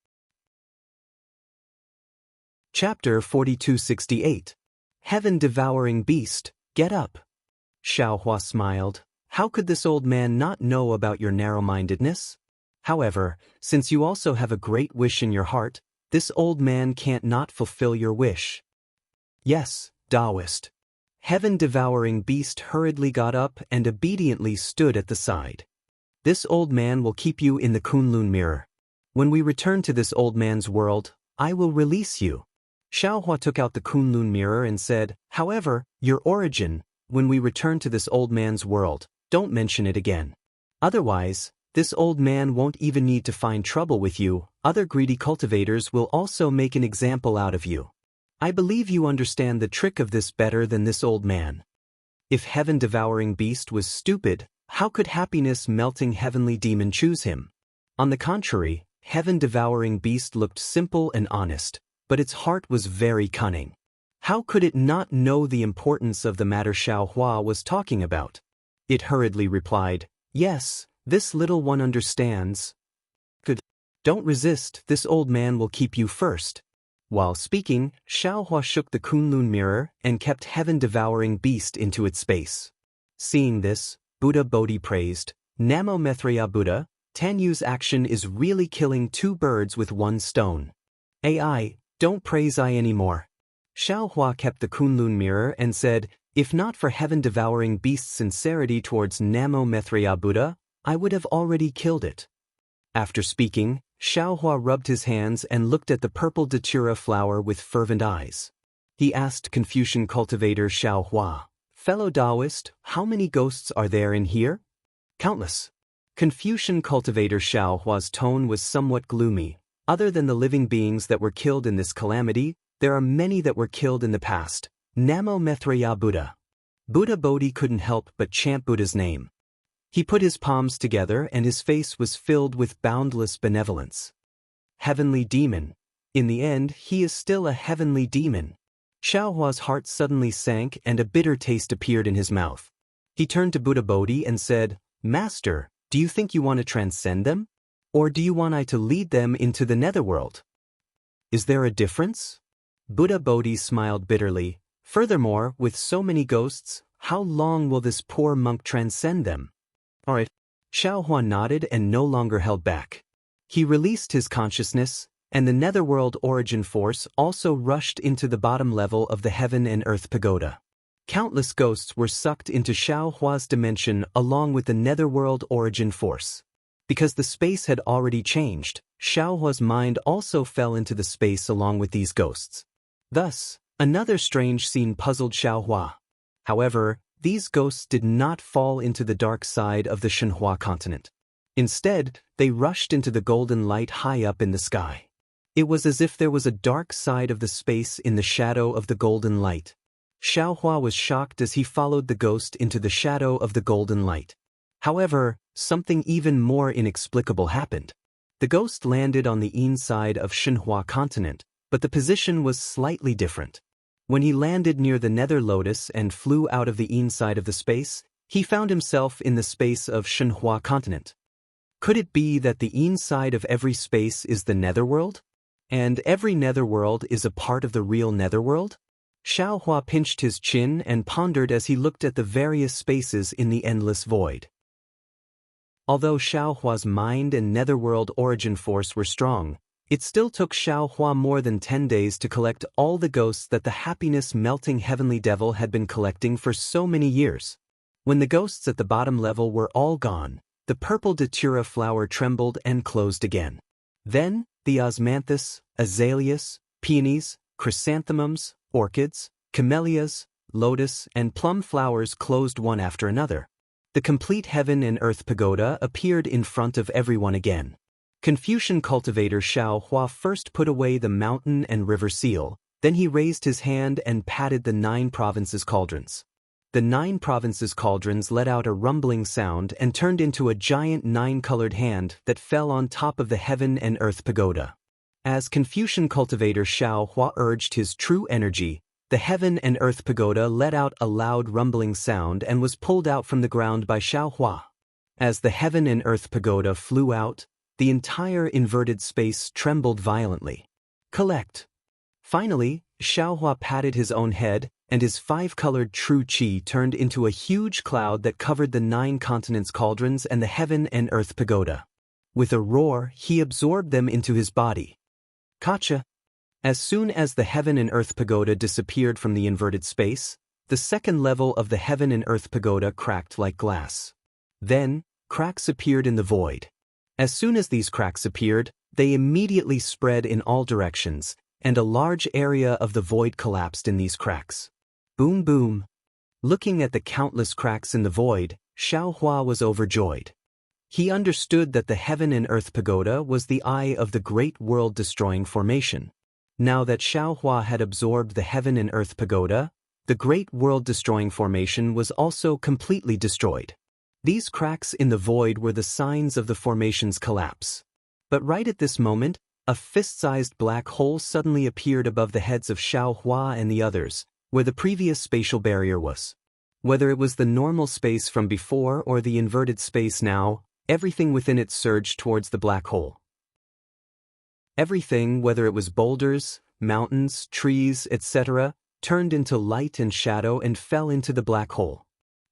Chapter 4268. Heaven-devouring beast, get up. Xiaohua smiled. How could this old man not know about your narrow-mindedness? However, since you also have a great wish in your heart, this old man can't not fulfill your wish. Yes, Taoist. Heaven-devouring beast hurriedly got up and obediently stood at the side. This old man will keep you in the Kunlun mirror. When we return to this old man's world, I will release you. Xiaohua took out the Kunlun mirror and said, However, your origin, when we return to this old man's world, don't mention it again. Otherwise, this old man won't even need to find trouble with you. Other greedy cultivators will also make an example out of you. I believe you understand the trick of this better than this old man. If heaven-devouring beast was stupid, how could happiness-melting heavenly demon choose him? On the contrary, heaven-devouring beast looked simple and honest, but its heart was very cunning. How could it not know the importance of the matter Xiaohua was talking about? It hurriedly replied, Yes, this little one understands. Good. Don't resist, this old man will keep you first. While speaking, Xiaohua shook the Kunlun mirror and kept heaven-devouring beast into its space. Seeing this, Buddha Bodhi praised, Namo Maitreya Buddha, Tanyu's action is really killing 2 birds with 1 stone. AI, don't praise I anymore. Xiaohua kept the Kunlun mirror and said, If not for heaven-devouring beast's sincerity towards Namo Maitreya Buddha, I would have already killed it. After speaking, Xiaohua rubbed his hands and looked at the purple datura flower with fervent eyes. He asked Confucian cultivator Xiaohua, Fellow Taoist, how many ghosts are there in here? Countless. Confucian cultivator Xiaohua's tone was somewhat gloomy. Other than the living beings that were killed in this calamity, there are many that were killed in the past. Namo Maitreya Buddha. Buddha Bodhi couldn't help but chant Buddha's name. He put his palms together and his face was filled with boundless benevolence. heavenly demon. In the end, he is still a heavenly demon. Xiaohua's heart suddenly sank and a bitter taste appeared in his mouth. He turned to Buddha Bodhi and said, "Master, do you think you want to transcend them? Or do you want I to lead them into the netherworld? Is there a difference?" Buddha Bodhi smiled bitterly. "Furthermore, with so many ghosts, how long will this poor monk transcend them?" "All right." Xiaohua nodded and no longer held back. He released his consciousness, and the netherworld origin force also rushed into the bottom level of the heaven and earth pagoda. Countless ghosts were sucked into Xiaohua's dimension along with the netherworld origin force. Because the space had already changed, Xiaohua's mind also fell into the space along with these ghosts. Thus, another strange scene puzzled Xiaohua. However, these ghosts did not fall into the dark side of the Shenhua continent. Instead, they rushed into the golden light high up in the sky. It was as if there was a dark side of the space in the shadow of the golden light. Xiaohua was shocked as he followed the ghost into the shadow of the golden light. However, something even more inexplicable happened. The ghost landed on the inside of Shenhua continent, but the position was slightly different. When he landed near the nether lotus and flew out of the inside of the space, he found himself in the space of Shenhua continent. Could it be that the inside of every space is the netherworld? And every netherworld is a part of the real netherworld? Xiaohua pinched his chin and pondered as he looked at the various spaces in the endless void. Although Xiaohua's mind and netherworld origin force were strong, it still took Xiaohua more than 10 days to collect all the ghosts that the happiness-melting heavenly devil had been collecting for so many years. When the ghosts at the bottom level were all gone, the purple datura flower trembled and closed again. Then, the osmanthus, azaleas, peonies, chrysanthemums, orchids, camellias, lotus, and plum flowers closed one after another. The complete heaven and earth pagoda appeared in front of everyone again. Confucian cultivator Xiaohua first put away the mountain and river seal, then he raised his hand and patted the 9 provinces' cauldrons. The 9 provinces' cauldrons let out a rumbling sound and turned into a giant 9-colored hand that fell on top of the heaven and earth pagoda. As Confucian cultivator Xiaohua urged his true energy, the heaven and earth pagoda let out a loud rumbling sound and was pulled out from the ground by Xiaohua. As the heaven and earth pagoda flew out, the entire inverted space trembled violently. "Collect." Finally, Xiaohua patted his own head, and his 5-colored true qi turned into a huge cloud that covered the 9 continents' cauldrons and the heaven and earth pagoda. With a roar, he absorbed them into his body. Kacha. As soon as the heaven and earth pagoda disappeared from the inverted space, the second level of the heaven and earth pagoda cracked like glass. Then, cracks appeared in the void. As soon as these cracks appeared, they immediately spread in all directions, and a large area of the void collapsed in these cracks. Boom boom. Looking at the countless cracks in the void, Xiaohua was overjoyed. He understood that the heaven and earth pagoda was the eye of the great world-destroying formation. Now that Xiaohua had absorbed the heaven and earth pagoda, the great world-destroying formation was also completely destroyed. These cracks in the void were the signs of the formation's collapse. But right at this moment, a fist-sized black hole suddenly appeared above the heads of Xiaohua and the others, where the previous spatial barrier was. Whether it was the normal space from before or the inverted space now, everything within it surged towards the black hole. Everything, whether it was boulders, mountains, trees, etc., turned into light and shadow and fell into the black hole.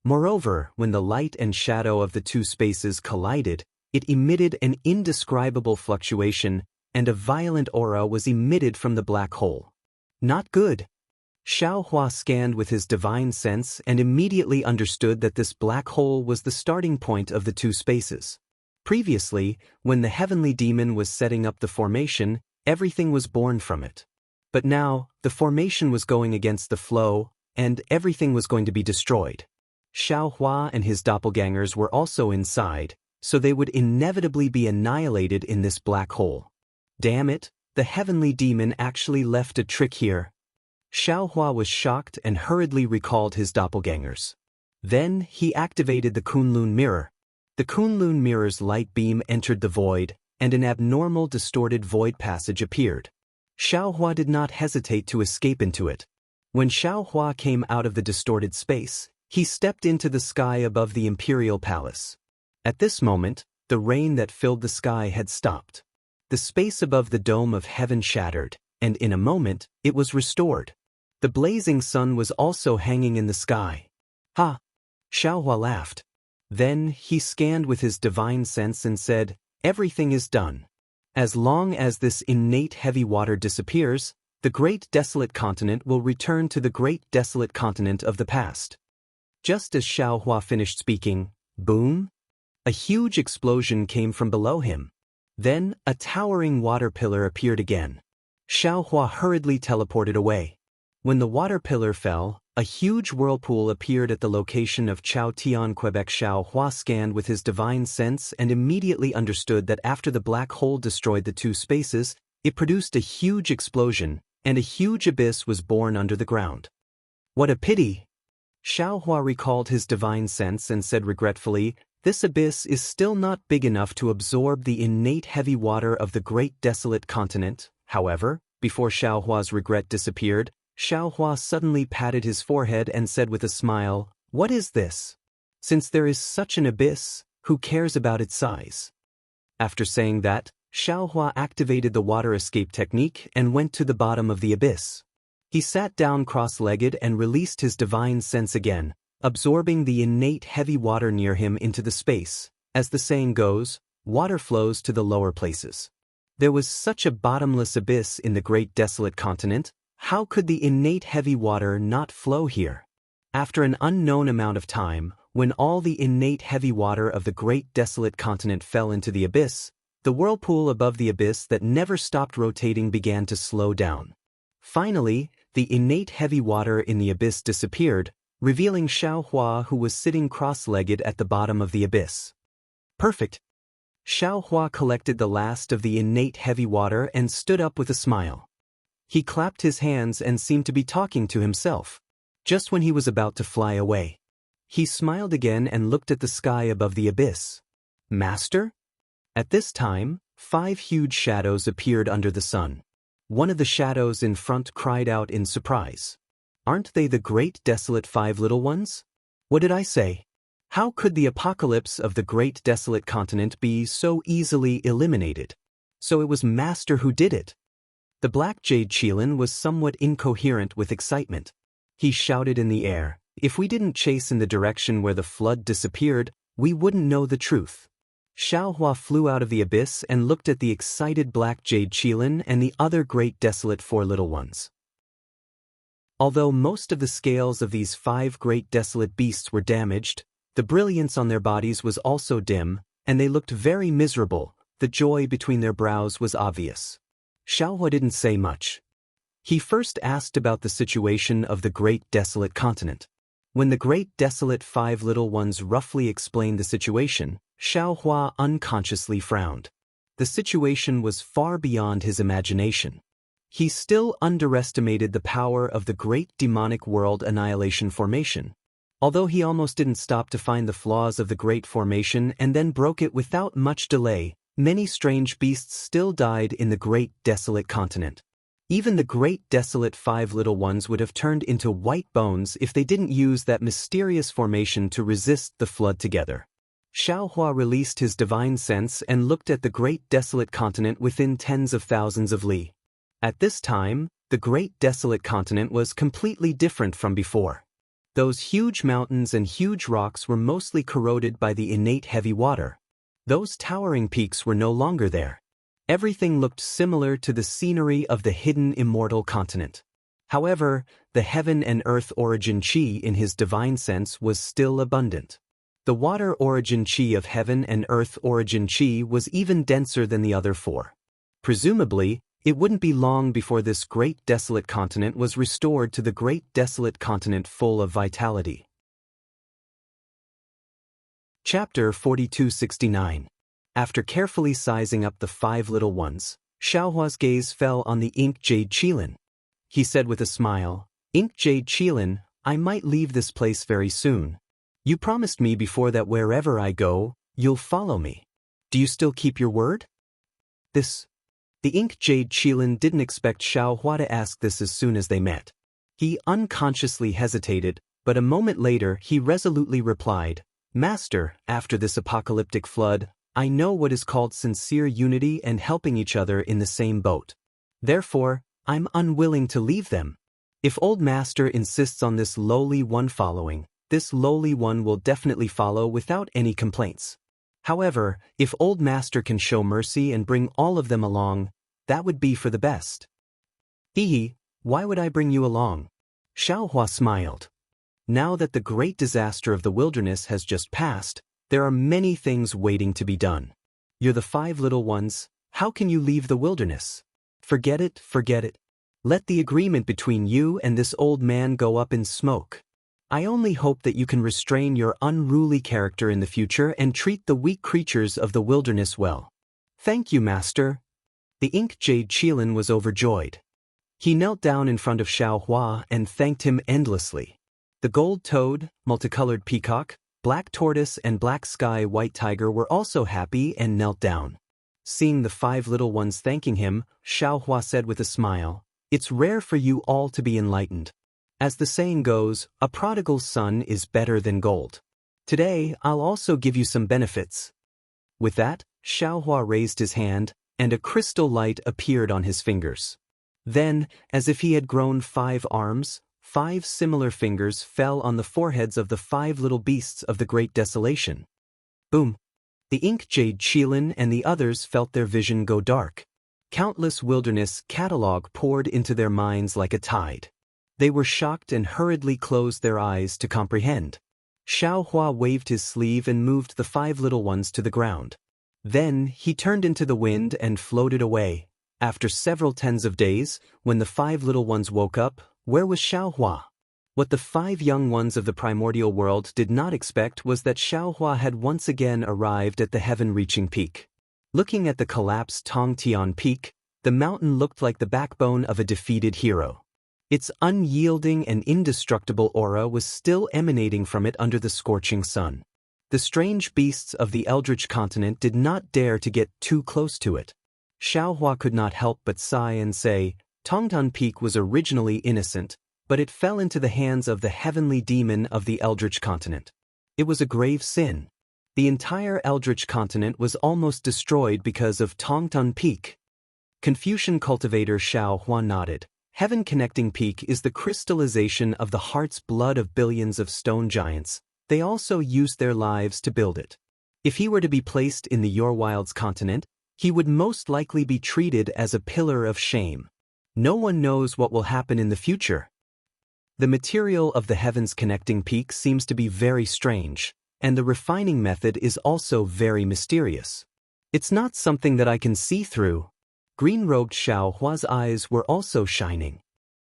Moreover, when the light and shadow of the 2 spaces collided, it emitted an indescribable fluctuation, and a violent aura was emitted from the black hole. Not good. Xiaohua scanned with his divine sense and immediately understood that this black hole was the starting point of the 2 spaces. Previously, when the heavenly demon was setting up the formation, everything was born from it. But now, the formation was going against the flow, and everything was going to be destroyed. Xiaohua and his doppelgangers were also inside, so they would inevitably be annihilated in this black hole. Damn it, the heavenly demon actually left a trick here. Xiaohua was shocked and hurriedly recalled his doppelgangers. Then, he activated the Kunlun mirror. The Kunlun mirror's light beam entered the void, and an abnormal distorted void passage appeared. Xiaohua did not hesitate to escape into it. When Xiaohua came out of the distorted space, he stepped into the sky above the imperial palace. At this moment, the rain that filled the sky had stopped. The space above the dome of heaven shattered, and in a moment, it was restored. The blazing sun was also hanging in the sky. Ha! Xiaohua laughed. Then he scanned with his divine sense and said, "Everything is done. As long as this innate heavy water disappears, the great desolate continent will return to the great desolate continent of the past." Just as Xiaohua finished speaking, boom! A huge explosion came from below him. Then, a towering water pillar appeared again. Xiaohua hurriedly teleported away. When the water pillar fell, a huge whirlpool appeared at the location of Chao Tian, Quebec. Xiaohua scanned with his divine sense and immediately understood that after the black hole destroyed the two spaces, it produced a huge explosion, and a huge abyss was born under the ground. What a pity! Xiaohua recalled his divine sense and said regretfully, "This abyss is still not big enough to absorb the innate heavy water of the great desolate continent." However, before Xiaohua's regret disappeared, Xiaohua suddenly patted his forehead and said with a smile, "What is this? Since there is such an abyss, who cares about its size?" After saying that, Xiaohua activated the water escape technique and went to the bottom of the abyss. He sat down cross-legged and released his divine sense again, absorbing the innate heavy water near him into the space. As the saying goes, water flows to the lower places. There was such a bottomless abyss in the great desolate continent. How could the innate heavy water not flow here? After an unknown amount of time, when all the innate heavy water of the great desolate continent fell into the abyss, the whirlpool above the abyss that never stopped rotating began to slow down. Finally, the innate heavy water in the abyss disappeared, revealing Xiaohua, who was sitting cross-legged at the bottom of the abyss. Perfect! Xiaohua collected the last of the innate heavy water and stood up with a smile. He clapped his hands and seemed to be talking to himself. Just when he was about to fly away, he smiled again and looked at the sky above the abyss. "Master?" At this time, 5 huge shadows appeared under the sun. One of the shadows in front cried out in surprise. "Aren't they the great desolate 5 little ones? What did I say? How could the apocalypse of the great desolate continent be so easily eliminated? So it was Master who did it." The black jade Qilin was somewhat incoherent with excitement. He shouted in the air, "If we didn't chase in the direction where the flood disappeared, we wouldn't know the truth." Xiaohua flew out of the abyss and looked at the excited black jade Qilin and the other great desolate 4 little ones. Although most of the scales of these 5 great desolate beasts were damaged, the brilliance on their bodies was also dim, and they looked very miserable. The joy between their brows was obvious. Xiaohua didn't say much. He first asked about the situation of the great desolate continent. When the great desolate 5 little ones roughly explained the situation, Xiaohua unconsciously frowned. The situation was far beyond his imagination. He still underestimated the power of the great demonic world annihilation formation. Although he almost didn't stop to find the flaws of the great formation and then broke it without much delay, many strange beasts still died in the great desolate continent. Even the great desolate 5 little ones would have turned into white bones if they didn't use that mysterious formation to resist the flood together. Xiaohua released his divine sense and looked at the great desolate continent within tens of thousands of li. At this time, the great desolate continent was completely different from before. Those huge mountains and huge rocks were mostly corroded by the innate heavy water. Those towering peaks were no longer there. Everything looked similar to the scenery of the hidden immortal continent. However, the heaven and earth origin chi in his divine sense was still abundant. The water origin chi of heaven and earth origin chi was even denser than the other 4. Presumably, it wouldn't be long before this great desolate continent was restored to the great desolate continent full of vitality. Chapter 4269. After carefully sizing up the 5 little ones, Xiaohua's gaze fell on the ink jade Qilin. He said with a smile, "Ink jade Qilin, I might leave this place very soon. You promised me before that wherever I go, you'll follow me. Do you still keep your word?" This. The ink jade Qilin didn't expect Xiao Hua to ask this as soon as they met. He unconsciously hesitated, but a moment later he resolutely replied, Master, after this apocalyptic flood, I know what is called sincere unity and helping each other in the same boat. Therefore, I'm unwilling to leave them. If old master insists on this lowly one following, this lowly one will definitely follow without any complaints. However, if old master can show mercy and bring all of them along, that would be for the best. Hee, why would I bring you along? Xiao Hua smiled. Now that the great disaster of the wilderness has just passed, there are many things waiting to be done. You're the 5 little ones, how can you leave the wilderness? Forget it, forget it. Let the agreement between you and this old man go up in smoke. I only hope that you can restrain your unruly character in the future and treat the weak creatures of the wilderness well. Thank you, Master. The ink jade Qilin was overjoyed. He knelt down in front of Xiao Hua and thanked him endlessly. The gold toad, multicolored peacock, black tortoise and black sky white tiger were also happy and knelt down. Seeing the 5 little ones thanking him, Xiao Hua said with a smile, It's rare for you all to be enlightened. As the saying goes, a prodigal son is better than gold. Today, I'll also give you some benefits. With that, Xiao Hua raised his hand, and a crystal light appeared on his fingers. Then, as if he had grown 5 arms, 5 similar fingers fell on the foreheads of the 5 little beasts of the great desolation. Boom! The ink jade Qilin and the others felt their vision go dark. Countless wilderness catalog poured into their minds like a tide. They were shocked and hurriedly closed their eyes to comprehend. Xiao Hua waved his sleeve and moved the 5 little ones to the ground. Then he turned into the wind and floated away. After several tens of days, when the 5 little ones woke up, where was Xiao Hua? What the 5 young ones of the primordial world did not expect was that Xiao Hua had once again arrived at the heaven-reaching peak. Looking at the collapsed Tongtian Peak, the mountain looked like the backbone of a defeated hero. Its unyielding and indestructible aura was still emanating from it under the scorching sun. The strange beasts of the Eldritch continent did not dare to get too close to it. Xiao Hua could not help but sigh and say, Tongtian Peak was originally innocent, but it fell into the hands of the heavenly demon of the Eldritch continent. It was a grave sin. The entire Eldritch continent was almost destroyed because of Tongtian Peak. Confucian cultivator Xiao Hua nodded. Heaven Connecting Peak is the crystallization of the heart's blood of billions of stone giants. They also used their lives to build it. If he were to be placed in the Yorwild's continent, he would most likely be treated as a pillar of shame. No one knows what will happen in the future. The material of the Heaven's Connecting Peak seems to be very strange, and the refining method is also very mysterious. It's not something that I can see through. Green-robed Xiao Hua's eyes were also shining.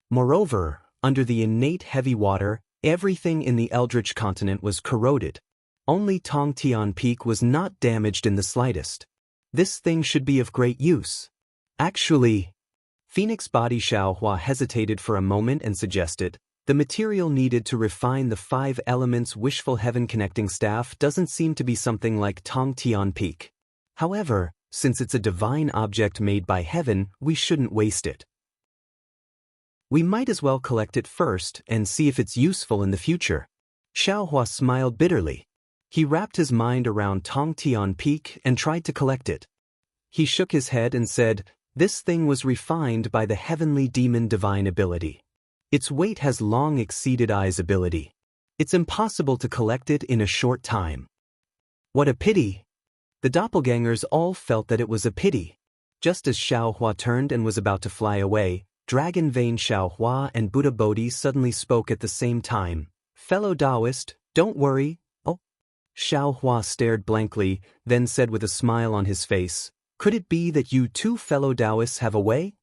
Moreover, under the innate heavy water, everything in the Eldritch continent was corroded. Only Tongtian Peak was not damaged in the slightest. This thing should be of great use. Actually, Phoenix Body Xiao Hua hesitated for a moment and suggested, the material needed to refine the 5 elements wishful heaven connecting staff doesn't seem to be something like Tongtian Peak. However, since it's a divine object made by heaven, we shouldn't waste it. We might as well collect it first and see if it's useful in the future. Xiao Hua smiled bitterly. He wrapped his mind around Tongtian Peak and tried to collect it. He shook his head and said, this thing was refined by the heavenly demon divine ability. Its weight has long exceeded I's ability. It's impossible to collect it in a short time. What a pity! The doppelgangers all felt that it was a pity. Just as Xiao Hua turned and was about to fly away, Dragon Vein Xiao Hua and Buddha Bodhi suddenly spoke at the same time. Fellow Taoist, don't worry. Oh. Xiao Hua stared blankly, then said with a smile on his face, could it be that you 2 fellow Taoists have a way?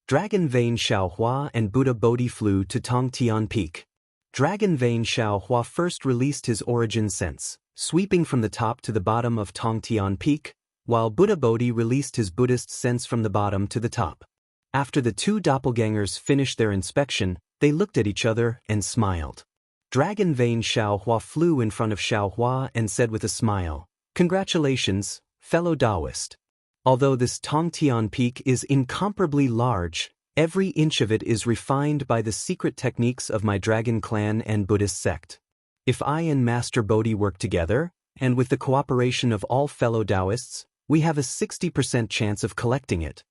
Dragon Vein Xiao Hua and Buddha Bodhi flew to Tongtian Peak. Dragon Vein Xiao Hua first released his origin sense, sweeping from the top to the bottom of Tongtian Peak, while Buddha Bodhi released his Buddhist sense from the bottom to the top. After the 2 doppelgangers finished their inspection, they looked at each other and smiled. Dragon Vein Xiao Hua flew in front of Xiao Hua and said with a smile, congratulations, fellow Taoist. Although this Tongtian peak is incomparably large, every inch of it is refined by the secret techniques of my dragon clan and Buddhist sect. If I and Master Bodhi work together, and with the cooperation of all fellow Taoists, we have a 60% chance of collecting it.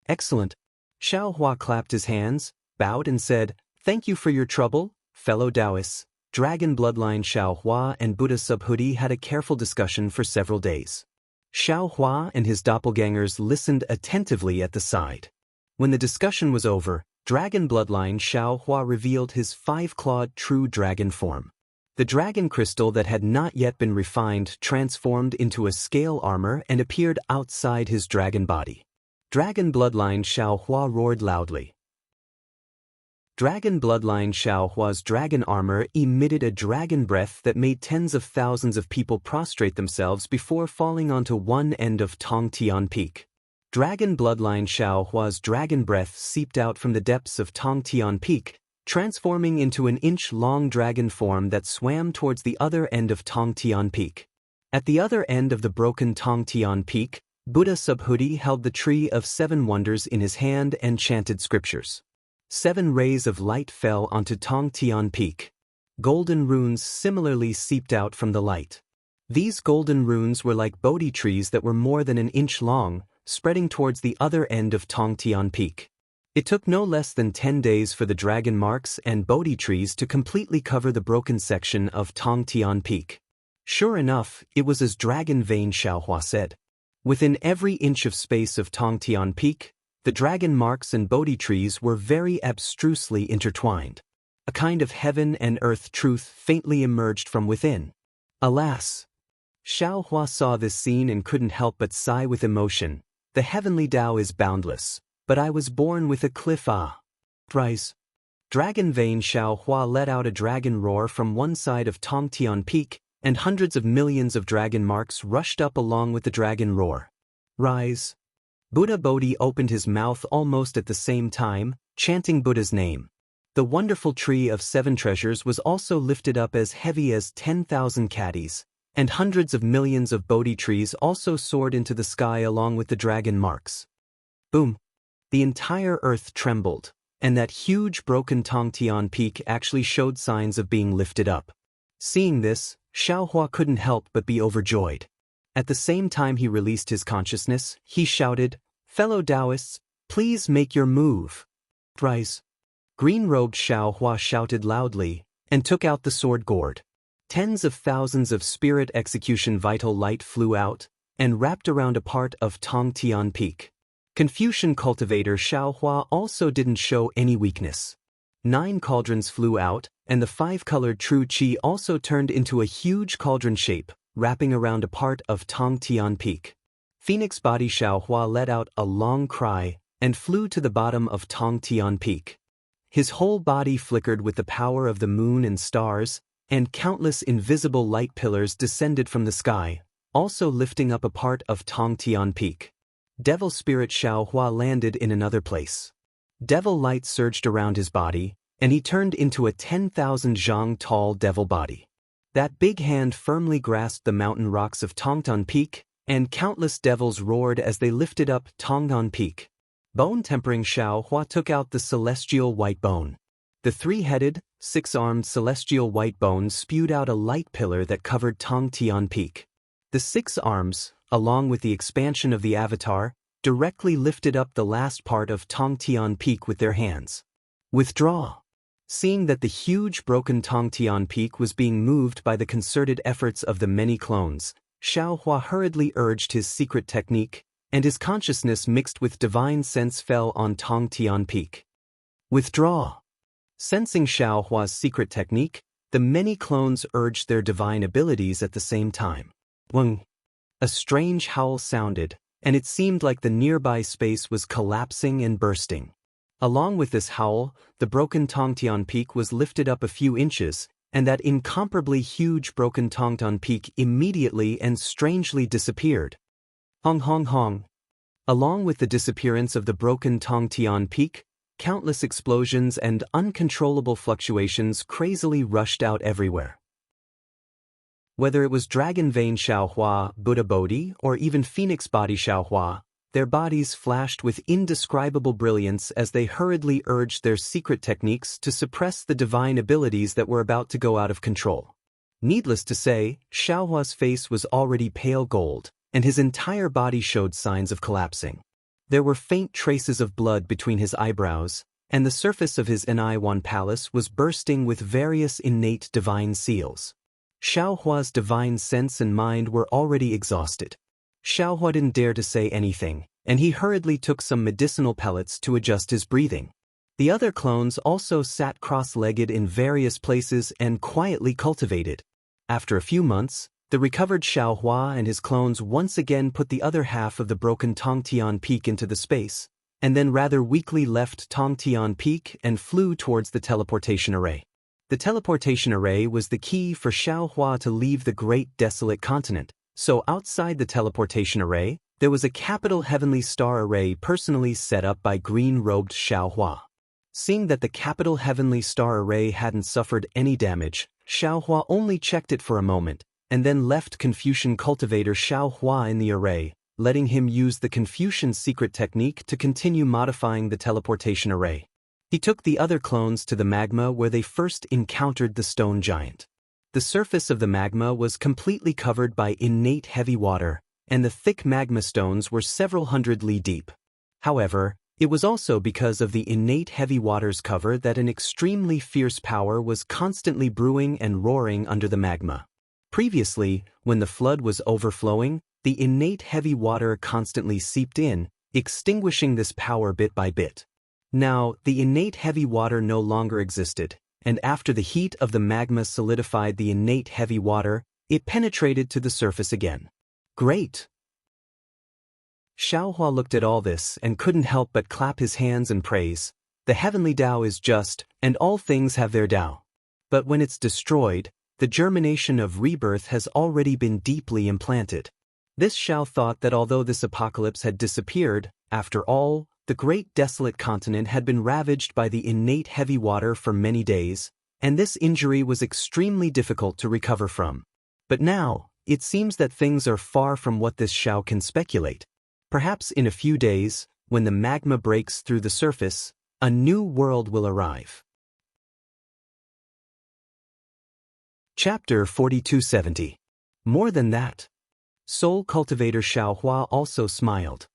Excellent. Xiao Hua clapped his hands, bowed and said, "Thank you for your trouble, fellow Taoists." Dragon bloodline Xiao Hua and Buddha Subhuti had a careful discussion for several days. Xiao Hua and his doppelgangers listened attentively at the side. When the discussion was over, dragon bloodline Xiao Hua revealed his 5-clawed true dragon form. The dragon crystal that had not yet been refined transformed into a scale armor and appeared outside his dragon body. Dragon bloodline Xiao Hua roared loudly. Dragon bloodline Xiao Hua's dragon armor emitted a dragon breath that made tens of thousands of people prostrate themselves before falling onto one end of Tongtian Peak. Dragon bloodline Xiao Hua's dragon breath seeped out from the depths of Tongtian Peak, transforming into an inch-long dragon form that swam towards the other end of Tongtian Peak. At the other end of the broken Tongtian Peak, Buddha Subhuti held the Tree of 7 Wonders in his hand and chanted scriptures. 7 rays of light fell onto Tongtian Peak. Golden runes similarly seeped out from the light. These golden runes were like Bodhi trees that were more than an inch long, spreading towards the other end of Tongtian Peak. It took no less than 10 days for the dragon marks and Bodhi trees to completely cover the broken section of Tongtian Peak. Sure enough, it was as Dragon Vein Xiao Hua said. Within every inch of space of Tongtian Peak, the dragon marks and Bodhi trees were very abstrusely intertwined. A kind of heaven and earth truth faintly emerged from within. Alas! Xiao Hua saw this scene and couldn't help but sigh with emotion. The heavenly Tao is boundless, but I was born with a cliff. Rise. Dragon Vein Xiao Hua let out a dragon roar from one side of Tongtian Peak, and hundreds of millions of dragon marks rushed up along with the dragon roar. Rise. Buddha Bodhi opened his mouth almost at the same time, chanting Buddha's name. The wonderful Tree of 7 Treasures was also lifted up as heavy as 10,000 caddies, and hundreds of millions of Bodhi trees also soared into the sky along with the dragon marks. Boom! The entire earth trembled, and that huge broken Tongtian Peak actually showed signs of being lifted up. Seeing this, Xiao Hua couldn't help but be overjoyed. At the same time he released his consciousness, he shouted, "Fellow Taoists, please make your move. Rise." Green-robed Xiao Hua shouted loudly, and took out the sword gourd. Tens of thousands of spirit execution vital light flew out, and wrapped around a part of Tongtian Peak. Confucian cultivator Xiao Hua also didn't show any weakness. 9 cauldrons flew out, and the 5-colored true qi also turned into a huge cauldron shape, wrapping around a part of Tongtian Peak. Phoenix body Xiao Hua let out a long cry, and flew to the bottom of Tongtian Peak. His whole body flickered with the power of the moon and stars, and countless invisible light pillars descended from the sky, also lifting up a part of Tongtian Peak. Devil spirit Xiao Hua landed in another place. Devil light surged around his body, and he turned into a 10,000 zhang tall devil body. That big hand firmly grasped the mountain rocks of Tongtian Peak, and countless devils roared as they lifted up Tongtian Peak. Bone-tempering Xiao Hua took out the celestial white bone. The 3-headed, 6-armed celestial white bone spewed out a light pillar that covered Tongtian Peak. The 6 arms, along with the expansion of the avatar, directly lifted up the last part of Tongtian Peak with their hands. Withdraw. Seeing that the huge broken Tongtian Peak was being moved by the concerted efforts of the many clones, Xiao Hua hurriedly urged his secret technique, and his consciousness mixed with divine sense fell on Tongtian Peak. Withdraw. Sensing Xiao Hua's secret technique, the many clones urged their divine abilities at the same time. Wung. A strange howl sounded, and it seemed like the nearby space was collapsing and bursting. Along with this howl, the broken Tongtian Peak was lifted up a few inches, and that incomparably huge broken Tongtian Peak immediately and strangely disappeared. Hong hong hong. Along with the disappearance of the broken Tongtian Peak, countless explosions and uncontrollable fluctuations crazily rushed out everywhere. Whether it was Dragon Vein Xiaohua, Buddha Bodhi, or even Phoenix Body Xiaohua, their bodies flashed with indescribable brilliance as they hurriedly urged their secret techniques to suppress the divine abilities that were about to go out of control. Needless to say, Xiaohua's face was already pale gold, and his entire body showed signs of collapsing. There were faint traces of blood between his eyebrows, and the surface of his Enaiwan palace was bursting with various innate divine seals. Xiaohua's divine sense and mind were already exhausted. Xiaohua didn't dare to say anything, and he hurriedly took some medicinal pellets to adjust his breathing. The other clones also sat cross-legged in various places and quietly cultivated. After a few months, the recovered Xiaohua and his clones once again put the other half of the broken Tongtian Peak into the space, and then rather weakly left Tongtian Peak and flew towards the teleportation array. The teleportation array was the key for Xiaohua to leave the great desolate continent, so outside the teleportation array, there was a capital heavenly star array personally set up by green-robed Xiaohua. Seeing that the capital heavenly star array hadn't suffered any damage, Xiaohua only checked it for a moment, and then left Confucian cultivator Xiaohua in the array, letting him use the Confucian secret technique to continue modifying the teleportation array. He took the other clones to the magma where they first encountered the stone giant. The surface of the magma was completely covered by innate heavy water, and the thick magma stones were several hundred li deep. However, it was also because of the innate heavy water's cover that an extremely fierce power was constantly brewing and roaring under the magma. Previously, when the flood was overflowing, the innate heavy water constantly seeped in, extinguishing this power bit by bit. Now, the innate heavy water no longer existed, and after the heat of the magma solidified the innate heavy water, it penetrated to the surface again. Great! Xiaohua looked at all this and couldn't help but clap his hands and praise. The heavenly Tao is just, and all things have their Tao. But when it's destroyed, the germination of rebirth has already been deeply implanted. This Xiao thought that although this apocalypse had disappeared, after all, the great desolate continent had been ravaged by the innate heavy water for many days, and this injury was extremely difficult to recover from. But now, it seems that things are far from what this Xiao can speculate. Perhaps in a few days, when the magma breaks through the surface, a new world will arrive. Chapter 4270. More than that. Soul cultivator Xiaohua also smiled.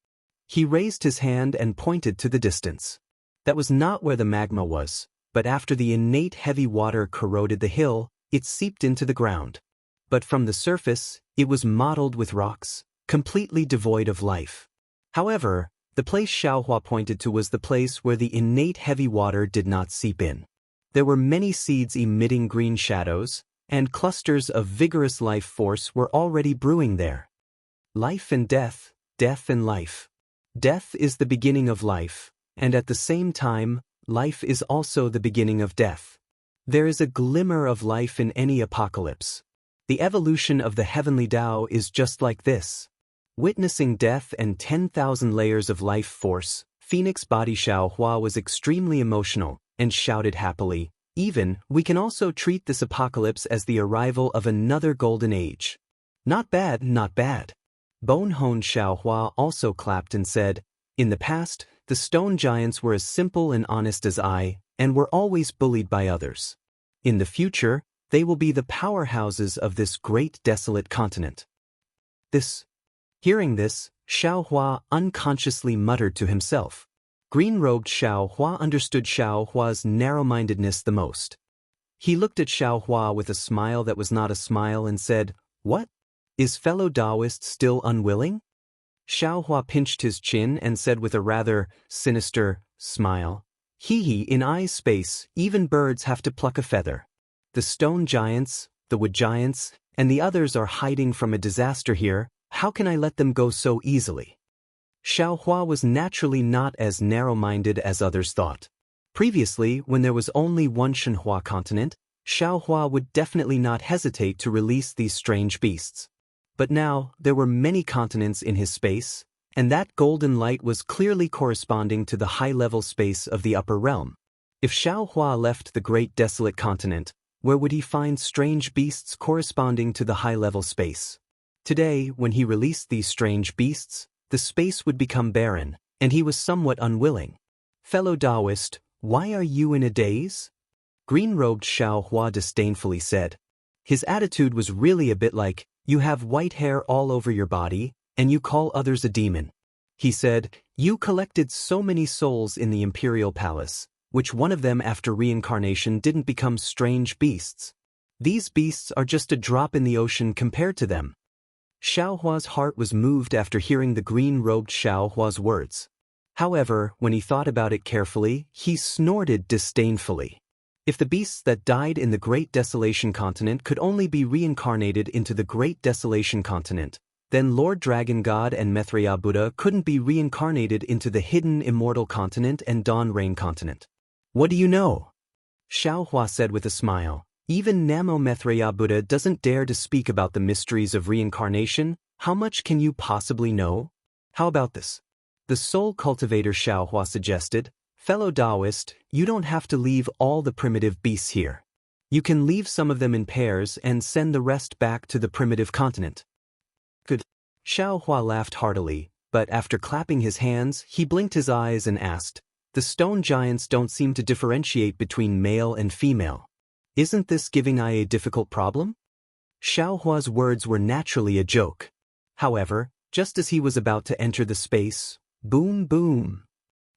He raised his hand and pointed to the distance. That was not where the magma was, but after the innate heavy water corroded the hill, it seeped into the ground. But from the surface, it was mottled with rocks, completely devoid of life. However, the place Xiaohua pointed to was the place where the innate heavy water did not seep in. There were many seeds emitting green shadows, and clusters of vigorous life force were already brewing there. Life and death, death and life. Death is the beginning of life, and at the same time, life is also the beginning of death. There is a glimmer of life in any apocalypse. The evolution of the heavenly Tao is just like this. Witnessing death and 10,000 layers of life force, Phoenix Body Xiaohua was extremely emotional and shouted happily, "Even, we can also treat this apocalypse as the arrival of another golden age." Not bad, not bad. Bonehone Xiaohua also clapped and said, "In the past, the stone giants were as simple and honest as I, and were always bullied by others. In the future, they will be the powerhouses of this great desolate continent." Hearing this, Xiaohua unconsciously muttered to himself. Green-robed Xiaohua understood Xiaohua's narrow-mindedness the most. He looked at Xiaohua with a smile that was not a smile and said, "What? Is fellow Taoist still unwilling?" Xiaohua pinched his chin and said with a rather sinister smile, "Hee, in I's space, even birds have to pluck a feather. The stone giants, the wood giants, and the others are hiding from a disaster here. How can I let them go so easily?" Xiaohua was naturally not as narrow-minded as others thought. Previously, when there was only one Shenhua continent, Xiaohua would definitely not hesitate to release these strange beasts. But now, there were many continents in his space, and that golden light was clearly corresponding to the high-level space of the upper realm. If Xiaohua left the great desolate continent, where would he find strange beasts corresponding to the high-level space? Today, when he released these strange beasts, the space would become barren, and he was somewhat unwilling. Fellow Taoist, why are you in a daze? Green-robed Xiao Hua disdainfully said. His attitude was really a bit like, you have white hair all over your body, and you call others a demon. He said, you collected so many souls in the imperial palace, which one of them after reincarnation didn't become strange beasts. These beasts are just a drop in the ocean compared to them. Xiao Hua's heart was moved after hearing the green-robed Xiao Hua's words. However, when he thought about it carefully, he snorted disdainfully. If the beasts that died in the Great Desolation Continent could only be reincarnated into the Great Desolation Continent, then Lord Dragon God and Maitreya Buddha couldn't be reincarnated into the hidden Immortal Continent and Dawn Rain Continent. What do you know? Xiao Hua said with a smile. Even Namo Maitreya Buddha doesn't dare to speak about the mysteries of reincarnation. How much can you possibly know? How about this? The soul cultivator Xiao Hua suggested. Fellow Taoist, you don't have to leave all the primitive beasts here. You can leave some of them in pairs and send the rest back to the primitive continent. Good. Xiao Hua laughed heartily, but after clapping his hands, he blinked his eyes and asked, the stone giants don't seem to differentiate between male and female. Isn't this giving I a difficult problem? Xiao Hua's words were naturally a joke. However, just as he was about to enter the space, boom boom.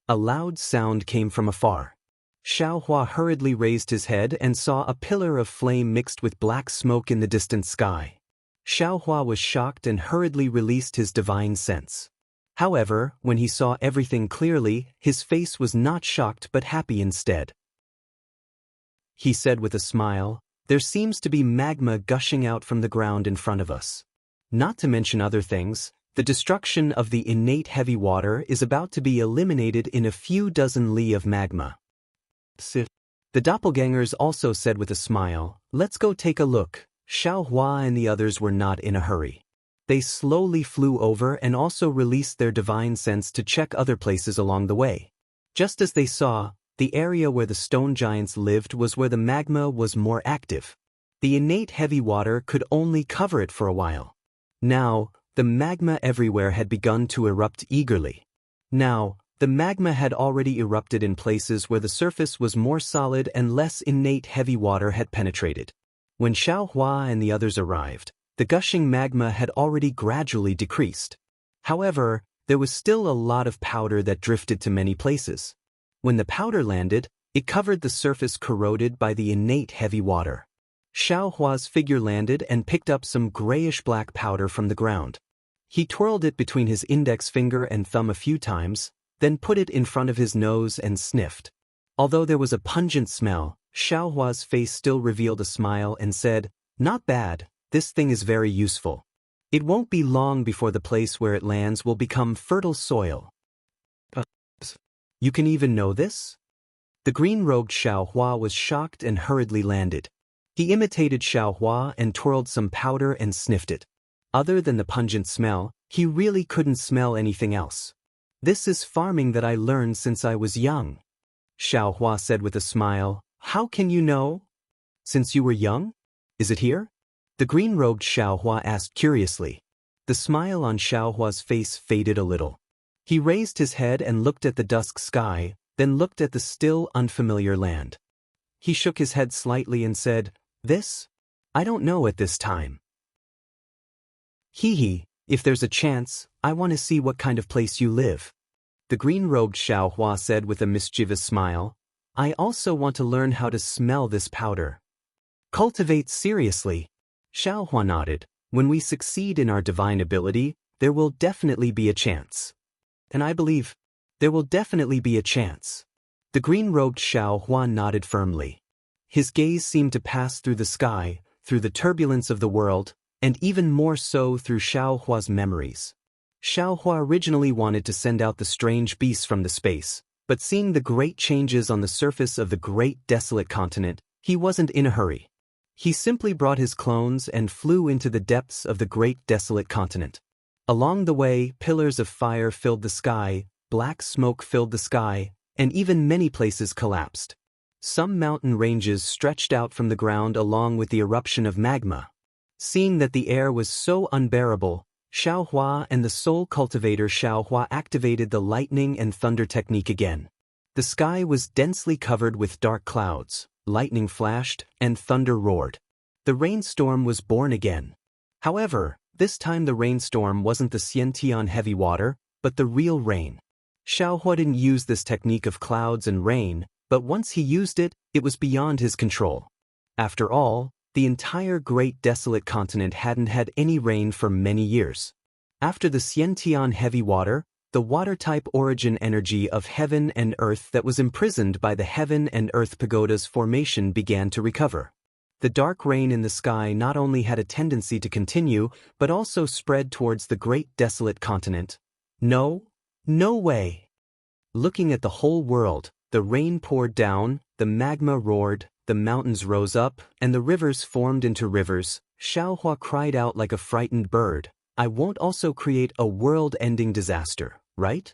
A loud sound came from afar. Xiao Hua hurriedly raised his head and saw a pillar of flame mixed with black smoke in the distant sky. Xiao Hua was shocked and hurriedly released his divine sense. However, when he saw everything clearly, his face was not shocked but happy instead. He said with a smile, there seems to be magma gushing out from the ground in front of us. Not to mention other things, the destruction of the innate heavy water is about to be eliminated in a few dozen li of magma. The doppelgangers also said with a smile, let's go take a look. Xiao Hua and the others were not in a hurry. They slowly flew over and also released their divine sense to check other places along the way. Just as they saw, the area where the stone giants lived was where the magma was more active. The innate heavy water could only cover it for a while. Now, the magma everywhere had begun to erupt eagerly. Now, the magma had already erupted in places where the surface was more solid and less innate heavy water had penetrated. When Xiao Hua and the others arrived, the gushing magma had already gradually decreased. However, there was still a lot of powder that drifted to many places. When the powder landed, it covered the surface corroded by the innate heavy water. Xiao Hua's figure landed and picked up some grayish-black powder from the ground. He twirled it between his index finger and thumb a few times, then put it in front of his nose and sniffed. Although there was a pungent smell, Xiao Hua's face still revealed a smile and said, not bad, this thing is very useful. It won't be long before the place where it lands will become fertile soil. You can even know this? The green-robed Xiao Hua was shocked and hurriedly landed. He imitated Xiao Hua and twirled some powder and sniffed it. Other than the pungent smell, he really couldn't smell anything else. This is farming that I learned since I was young. Xiao Hua said with a smile, how can you know? Since you were young? Is it here? The green-robed Xiao Hua asked curiously. The smile on Xiao Hua's face faded a little. He raised his head and looked at the dusk sky, then looked at the still unfamiliar land. He shook his head slightly and said, this? I don't know at this time. Hee, if there's a chance, I want to see what kind of place you live. The green-robed Xiao Hua said with a mischievous smile, I also want to learn how to smell this powder. Cultivate seriously. Xiao Hua nodded. When we succeed in our divine ability, there will definitely be a chance. And I believe, there will definitely be a chance. The green-robed Xiao Hua nodded firmly. His gaze seemed to pass through the sky, through the turbulence of the world, and even more so through Xiao Hua's memories. Xiao Hua originally wanted to send out the strange beasts from the space, but seeing the great changes on the surface of the great desolate continent, he wasn't in a hurry. He simply brought his clones and flew into the depths of the great desolate continent. Along the way, pillars of fire filled the sky, black smoke filled the sky, and even many places collapsed. Some mountain ranges stretched out from the ground along with the eruption of magma. Seeing that the air was so unbearable, Xiaohua and the soul cultivator Xiaohua activated the lightning and thunder technique again. The sky was densely covered with dark clouds, lightning flashed, and thunder roared. The rainstorm was born again. However, this time the rainstorm wasn't the Xiantian heavy water, but the real rain. Xiaohua didn't use this technique of clouds and rain, but once he used it, it was beyond his control. After all, the entire great desolate continent hadn't had any rain for many years. After the Xiantian heavy water, the water-type origin energy of heaven and earth that was imprisoned by the heaven and earth pagoda's formation began to recover. The dark rain in the sky not only had a tendency to continue, but also spread towards the great desolate continent. No way. Looking at the whole world, the rain poured down, the magma roared, the mountains rose up, and the rivers formed into rivers. Xiaohua cried out like a frightened bird, "I won't also create a world-ending disaster, right?"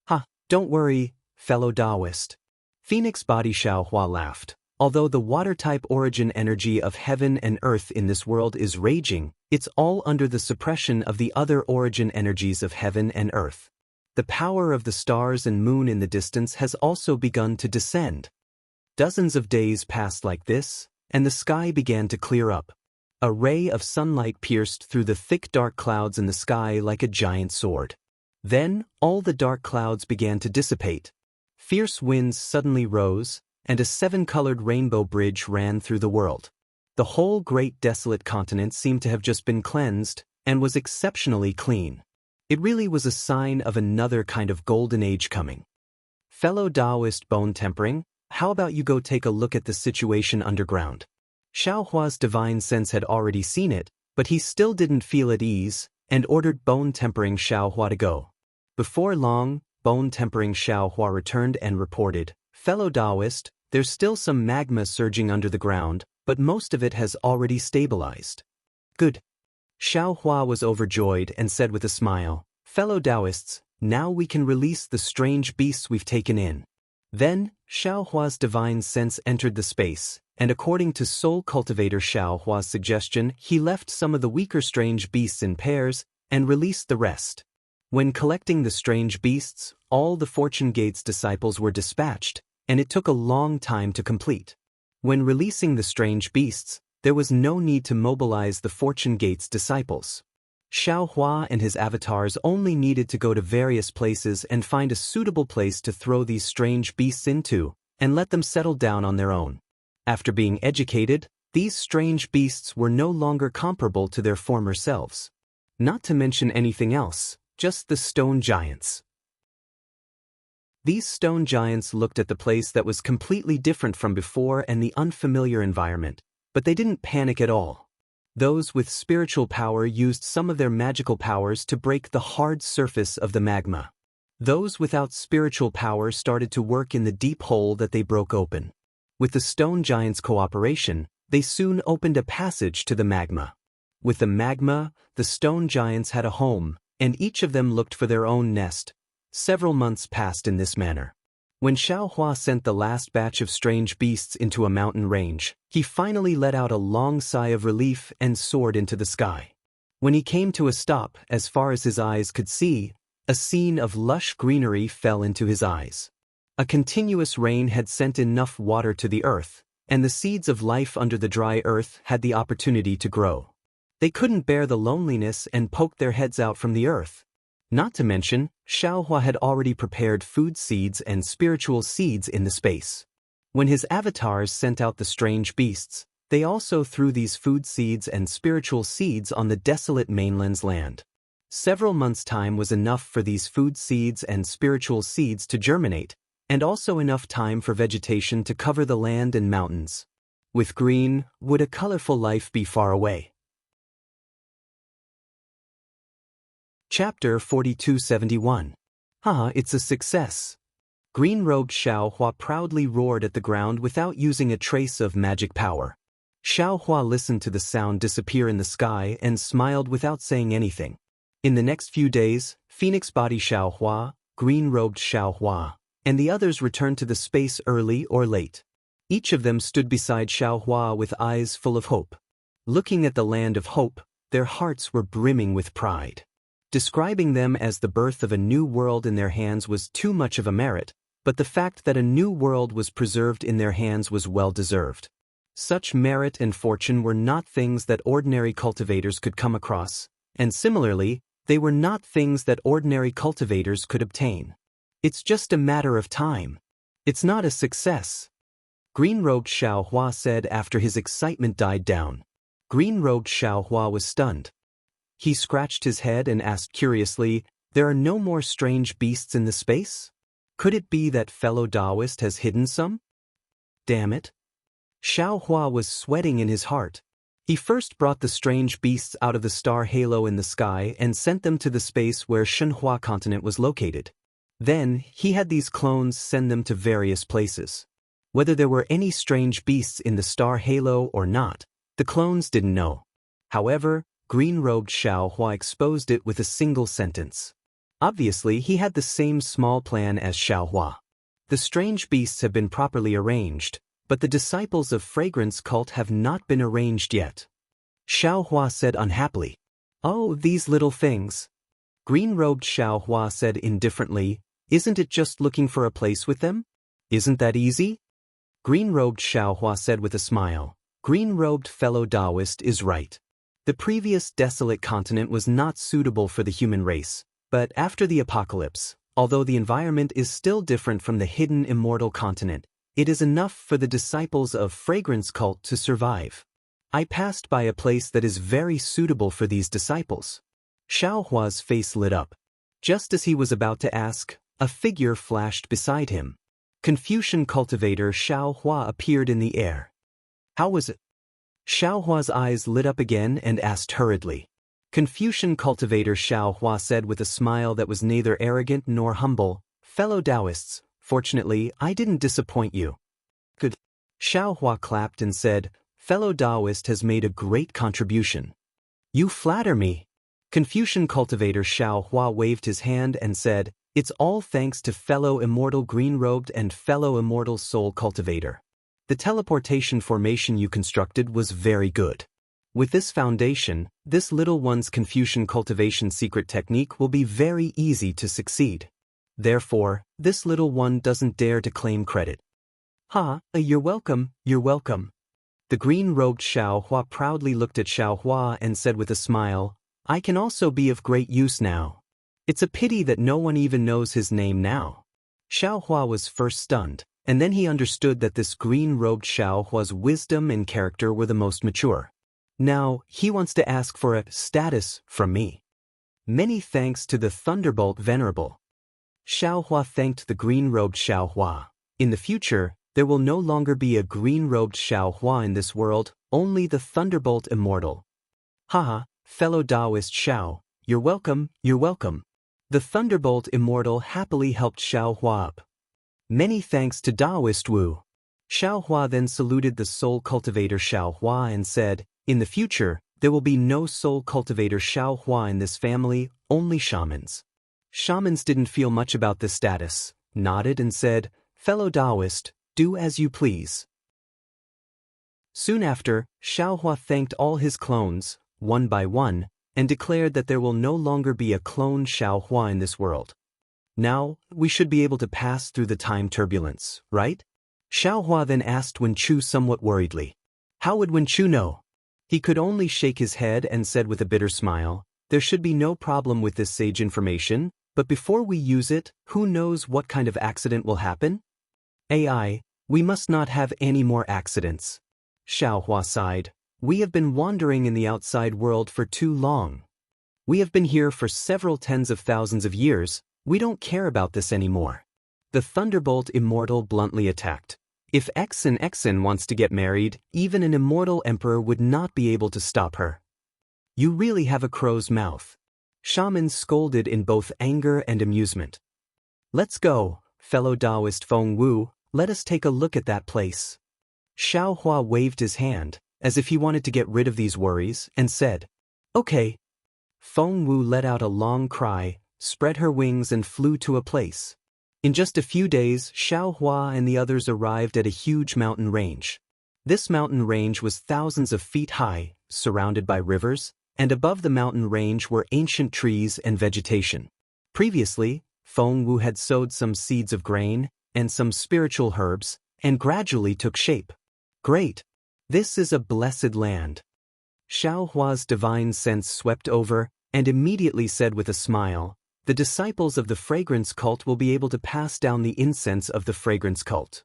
"Ha, don't worry, fellow Taoist." Phoenix Body Xiaohua laughed. Although the water-type origin energy of heaven and earth in this world is raging, it's all under the suppression of the other origin energies of heaven and earth. The power of the stars and moon in the distance has also begun to descend. Dozens of days passed like this, and the sky began to clear up. A ray of sunlight pierced through the thick dark clouds in the sky like a giant sword. Then, all the dark clouds began to dissipate. Fierce winds suddenly rose, and a seven-colored rainbow bridge ran through the world. The whole great desolate continent seemed to have just been cleansed, and was exceptionally clean. It really was a sign of another kind of golden age coming. Fellow Taoist bone tempering, how about you go take a look at the situation underground? Xiaohua's divine sense had already seen it, but he still didn't feel at ease, and ordered bone tempering Xiaohua to go. Before long, bone tempering Xiaohua returned and reported, "Fellow Taoist, there's still some magma surging under the ground, but most of it has already stabilized." "Good." Xiaohua was overjoyed and said with a smile, "Fellow Taoists, now we can release the strange beasts we've taken in." Then, Xiaohua's divine sense entered the space, and according to soul cultivator Xiaohua's suggestion, he left some of the weaker strange beasts in pairs, and released the rest. When collecting the strange beasts, all the Fortune Gate's disciples were dispatched, and it took a long time to complete. When releasing the strange beasts, there was no need to mobilize the Fortune Gate's disciples. Xiaohua and his avatars only needed to go to various places and find a suitable place to throw these strange beasts into, and let them settle down on their own. After being educated, these strange beasts were no longer comparable to their former selves. Not to mention anything else, just the stone giants. These stone giants looked at the place that was completely different from before and the unfamiliar environment, but they didn't panic at all. Those with spiritual power used some of their magical powers to break the hard surface of the magma. Those without spiritual power started to work in the deep hole that they broke open. With the stone giants' cooperation, they soon opened a passage to the magma. With the magma, the stone giants had a home, and each of them looked for their own nest. Several months passed in this manner. When Xiaohua sent the last batch of strange beasts into a mountain range, he finally let out a long sigh of relief and soared into the sky. When he came to a stop, as far as his eyes could see, a scene of lush greenery fell into his eyes. A continuous rain had sent enough water to the earth, and the seeds of life under the dry earth had the opportunity to grow. They couldn't bear the loneliness and poked their heads out from the earth. Not to mention, Xiaohua had already prepared food seeds and spiritual seeds in the space. When his avatars sent out the strange beasts, they also threw these food seeds and spiritual seeds on the desolate mainland's land. Several months' time was enough for these food seeds and spiritual seeds to germinate, and also enough time for vegetation to cover the land and mountains. With green, would a colorful life be far away? Chapter 4271. It's a success. Green-robed Xiaohua proudly roared at the ground without using a trace of magic power. Xiaohua listened to the sound disappear in the sky and smiled without saying anything. In the next few days, Phoenix Body Xiaohua, Green-robed Xiaohua, and the others returned to the space early or late. Each of them stood beside Xiao Hua with eyes full of hope. Looking at the land of hope, their hearts were brimming with pride. Describing them as the birth of a new world in their hands was too much of a merit, but the fact that a new world was preserved in their hands was well deserved. Such merit and fortune were not things that ordinary cultivators could come across, and similarly, they were not things that ordinary cultivators could obtain. It's just a matter of time. It's not a success. Green-robed Xiao Hua said after his excitement died down. Green-robed Xiao Hua was stunned. He scratched his head and asked curiously, "There are no more strange beasts in the space? Could it be that fellow Taoist has hidden some?" Damn it. Xiao Hua was sweating in his heart. He first brought the strange beasts out of the star halo in the sky and sent them to the space where Shenhua continent was located. Then, he had these clones send them to various places. Whether there were any strange beasts in the star halo or not, the clones didn't know. However, green-robed Xiao Hua exposed it with a single sentence. Obviously, he had the same small plan as Xiao Hua. The strange beasts have been properly arranged, but the disciples of Fragrance Cult have not been arranged yet. Xiao Hua said unhappily. "Oh, these little things." Green-robed Xiao Hua said indifferently, "Isn't it just looking for a place with them? Isn't that easy?" Green-robed Xiao Hua said with a smile, "Green-robed fellow Taoist is right. The previous desolate continent was not suitable for the human race, but after the apocalypse, although the environment is still different from the hidden immortal continent, it is enough for the disciples of Fragrance Cult to survive. I passed by a place that is very suitable for these disciples." Xiao Hua's face lit up. Just as he was about to ask, a figure flashed beside him. Confucian cultivator Xiao Hua appeared in the air. "How was it?" Xiao Hua's eyes lit up again and asked hurriedly. Confucian cultivator Xiao Hua said with a smile that was neither arrogant nor humble, "Fellow Taoists, fortunately, I didn't disappoint you." "Good." Xiao Hua clapped and said, "Fellow Taoist has made a great contribution." "You flatter me." Confucian cultivator Xiao Hua waved his hand and said, "It's all thanks to fellow immortal green-robed and fellow immortal soul cultivator. The teleportation formation you constructed was very good. With this foundation, this little one's Confucian cultivation secret technique will be very easy to succeed. Therefore, this little one doesn't dare to claim credit." "Ha, you're welcome, you're welcome." The green-robed Xiao Hua proudly looked at Xiao Hua and said with a smile, "I can also be of great use now. It's a pity that no one even knows his name now." Xiao Hua was first stunned, and then he understood that this green-robed Xiao Hua's wisdom and character were the most mature. Now, he wants to ask for a status from me. "Many thanks to the Thunderbolt Venerable." Xiao Hua thanked the green-robed Xiao Hua. "In the future, there will no longer be a green-robed Xiao Hua in this world, only the Thunderbolt Immortal." "Haha, fellow Taoist Xiao, you're welcome, you're welcome." The Thunderbolt Immortal happily helped Xiao Hua up. "Many thanks to Taoist Wu." Xiao Hua then saluted the soul cultivator Xiao Hua and said, "In the future, there will be no soul cultivator Xiao Hua in this family, only shamans." Shamans didn't feel much about this status, nodded and said, "Fellow Taoist, do as you please." Soon after, Xiao Hua thanked all his clones, one by one, and declared that there will no longer be a clone Xiao Hua in this world. "Now, we should be able to pass through the time turbulence, right?" Xiao Hua then asked Wen Chu somewhat worriedly. How would Wen Chu know? He could only shake his head and said with a bitter smile, "There should be no problem with this sage information, but before we use it, who knows what kind of accident will happen? AI, we must not have any more accidents." Xiao Hua sighed. "We have been wandering in the outside world for too long. We have been here for several tens of thousands of years. We don't care about this anymore." The Thunderbolt Immortal bluntly attacked. "If Xen wants to get married, even an immortal emperor would not be able to stop her. You really have a crow's mouth." Shamans scolded in both anger and amusement. "Let's go, fellow Taoist Feng Wu, let us take a look at that place." Xiao Hua waved his hand, as if he wanted to get rid of these worries, and said, "Okay." Feng Wu let out a long cry, spread her wings and flew to a place. In just a few days, Xiao Hua and the others arrived at a huge mountain range. This mountain range was thousands of feet high, surrounded by rivers, and above the mountain range were ancient trees and vegetation. Previously, Feng Wu had sowed some seeds of grain and some spiritual herbs, and gradually took shape. Great! This is a blessed land. Xiao Hua's divine sense swept over, and immediately said with a smile, "The disciples of the fragrance cult will be able to pass down the incense of the fragrance cult."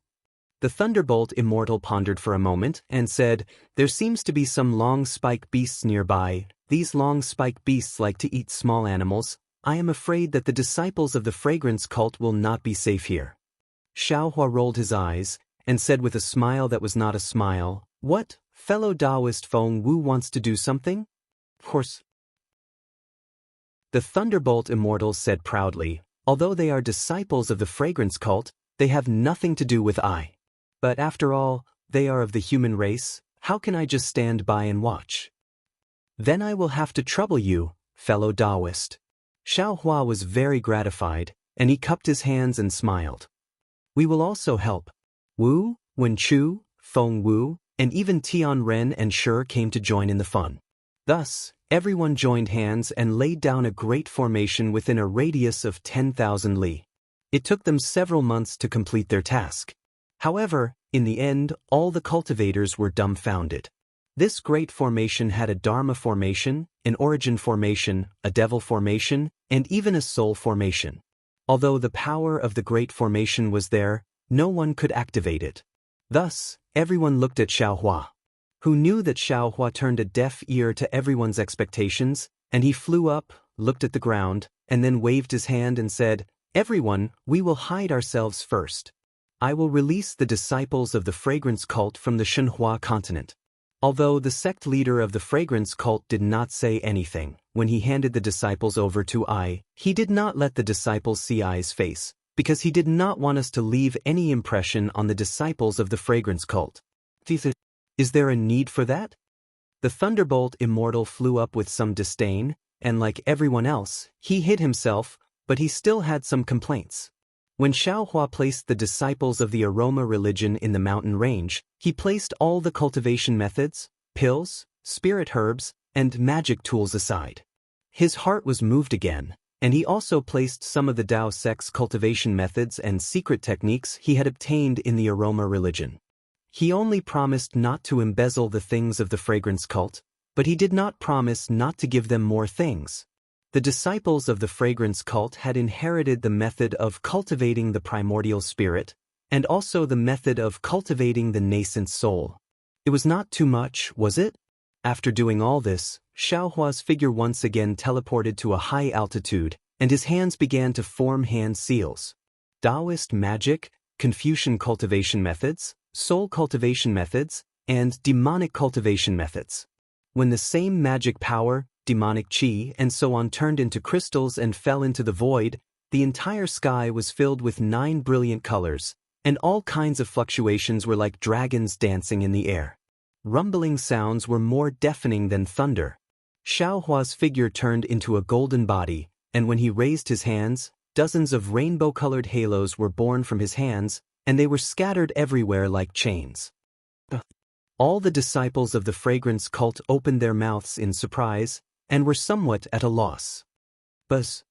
The Thunderbolt Immortal pondered for a moment and said, "There seems to be some long spike beasts nearby. These long spike beasts like to eat small animals. I am afraid that the disciples of the fragrance cult will not be safe here." Xiao Hua rolled his eyes and said with a smile that was not a smile, "What? Fellow Taoist Feng Wu wants to do something? Of course." The Thunderbolt Immortals said proudly, "Although they are disciples of the fragrance cult, they have nothing to do with I. But after all, they are of the human race. How can I just stand by and watch? Then I will have to trouble you, fellow Taoist." Xiao Hua was very gratified, and he cupped his hands and smiled. "We will also help." Wu, Wen Chu, Feng Wu, and even Tian Ren and Shi came to join in the fun. Thus, everyone joined hands and laid down a great formation within a radius of 10,000 li. It took them several months to complete their task. However, in the end, all the cultivators were dumbfounded. This great formation had a Dharma formation, an Origin formation, a Devil formation, and even a Soul formation. Although the power of the great formation was there, no one could activate it. Thus, everyone looked at Xiao Hua, who knew that Xiao Hua turned a deaf ear to everyone's expectations, and he flew up, looked at the ground, and then waved his hand and said, "Everyone, we will hide ourselves first. I will release the disciples of the fragrance cult from the Shenhua continent." Although the sect leader of the fragrance cult did not say anything, when he handed the disciples over to I, he did not let the disciples see I's face, because he did not want us to leave any impression on the disciples of the fragrance cult. Is there a need for that? The Thunderbolt Immortal flew up with some disdain, and like everyone else, he hid himself, but he still had some complaints. When Xiao Hua placed the disciples of the aroma religion in the mountain range, he placed all the cultivation methods, pills, spirit herbs, and magic tools aside. His heart was moved again, and he also placed some of the Tao sect's cultivation methods and secret techniques he had obtained in the aroma religion. He only promised not to embezzle the things of the fragrance cult, but he did not promise not to give them more things. The disciples of the fragrance cult had inherited the method of cultivating the primordial spirit, and also the method of cultivating the nascent soul. It was not too much, was it? After doing all this, Xiao Hua's figure once again teleported to a high altitude, and his hands began to form hand seals. Taoist magic, Confucian cultivation methods, soul cultivation methods, and demonic cultivation methods. When the same magic power, demonic chi, and so on turned into crystals and fell into the void, the entire sky was filled with 9 brilliant colors, and all kinds of fluctuations were like dragons dancing in the air. Rumbling sounds were more deafening than thunder. Xiao Hua's figure turned into a golden body, and when he raised his hands, dozens of rainbow-colored halos were born from his hands, and they were scattered everywhere like chains. All the disciples of the fragrance cult opened their mouths in surprise, and were somewhat at a loss. Buzz!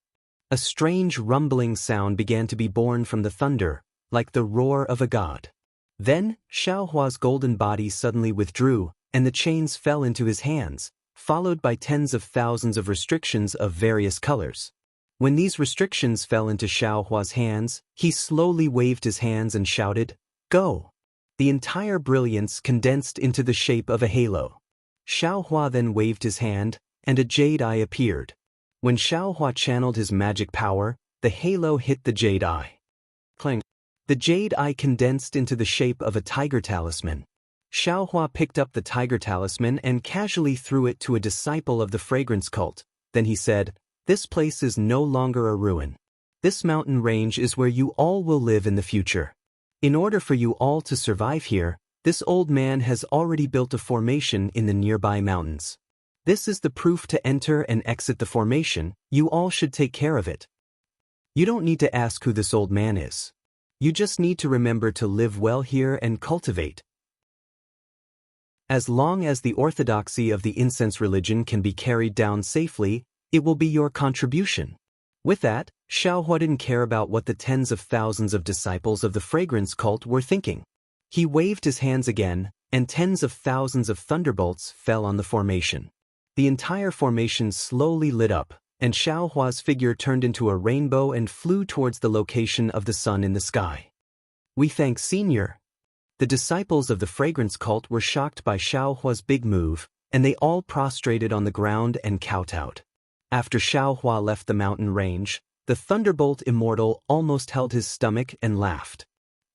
A strange rumbling sound began to be born from the thunder, like the roar of a god. Then, Xiao Hua's golden body suddenly withdrew, and the chains fell into his hands, followed by tens of thousands of restrictions of various colors. When these restrictions fell into Xiao Hua's hands, he slowly waved his hands and shouted, "Go!" The entire brilliance condensed into the shape of a halo. Xiao Hua then waved his hand, and a jade eye appeared. When Xiao Hua channeled his magic power, the halo hit the jade eye. Clang! The jade eye condensed into the shape of a tiger talisman. Xiao Hua picked up the tiger talisman and casually threw it to a disciple of the fragrance cult. Then he said, "This place is no longer a ruin. This mountain range is where you all will live in the future. In order for you all to survive here, this old man has already built a formation in the nearby mountains. This is the proof to enter and exit the formation. You all should take care of it." You don't need to ask who this old man is. You just need to remember to live well here and cultivate. As long as the orthodoxy of the incense religion can be carried down safely, it will be your contribution. With that, Xiaohua didn't care about what the tens of thousands of disciples of the fragrance cult were thinking. He waved his hands again, and tens of thousands of thunderbolts fell on the formation. The entire formation slowly lit up, and Xiaohua's figure turned into a rainbow and flew towards the location of the sun in the sky. We thank Senior. The disciples of the fragrance cult were shocked by Xiaohua's big move, and they all prostrated on the ground and kowtowed. After Xiaohua left the mountain range, the Thunderbolt Immortal almost held his stomach and laughed.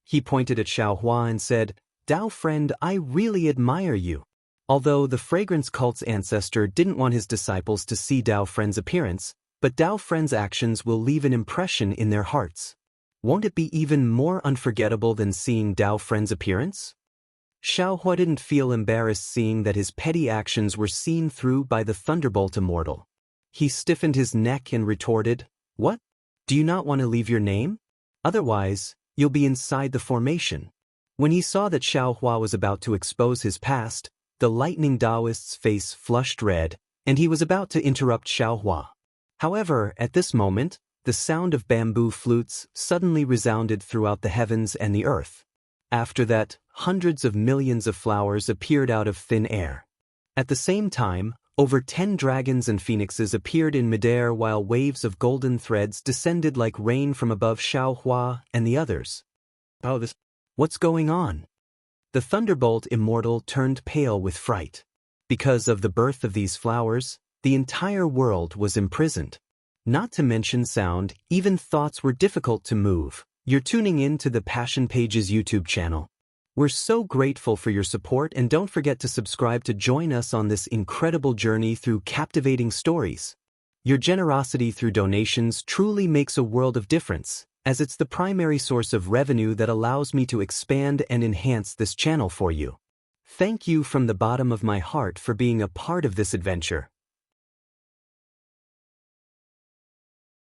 He pointed at Xiaohua and said, "Dao friend, I really admire you." Although the fragrance cult's ancestor didn't want his disciples to see Dao friend's appearance, but Dao friend's actions will leave an impression in their hearts. Won't it be even more unforgettable than seeing Dao friend's appearance? Xiaohua didn't feel embarrassed seeing that his petty actions were seen through by the Thunderbolt Immortal. He stiffened his neck and retorted, "What? Do you not want to leave your name? Otherwise, you'll be inside the formation." When he saw that Xiaohua was about to expose his past, the lightning Taoist's face flushed red, and he was about to interrupt Xiaohua. However, at this moment, the sound of bamboo flutes suddenly resounded throughout the heavens and the earth. After that, hundreds of millions of flowers appeared out of thin air. At the same time, over 10 dragons and phoenixes appeared in midair while waves of golden threads descended like rain from above Xiaohua and the others. What's going on? The Thunderbolt Immortal turned pale with fright. Because of the birth of these flowers, the entire world was imprisoned. Not to mention sound, even thoughts were difficult to move. You're tuning in to the Passion Pages YouTube channel. We're so grateful for your support, and don't forget to subscribe to join us on this incredible journey through captivating stories. Your generosity through donations truly makes a world of difference, as it's the primary source of revenue that allows me to expand and enhance this channel for you. Thank you from the bottom of my heart for being a part of this adventure.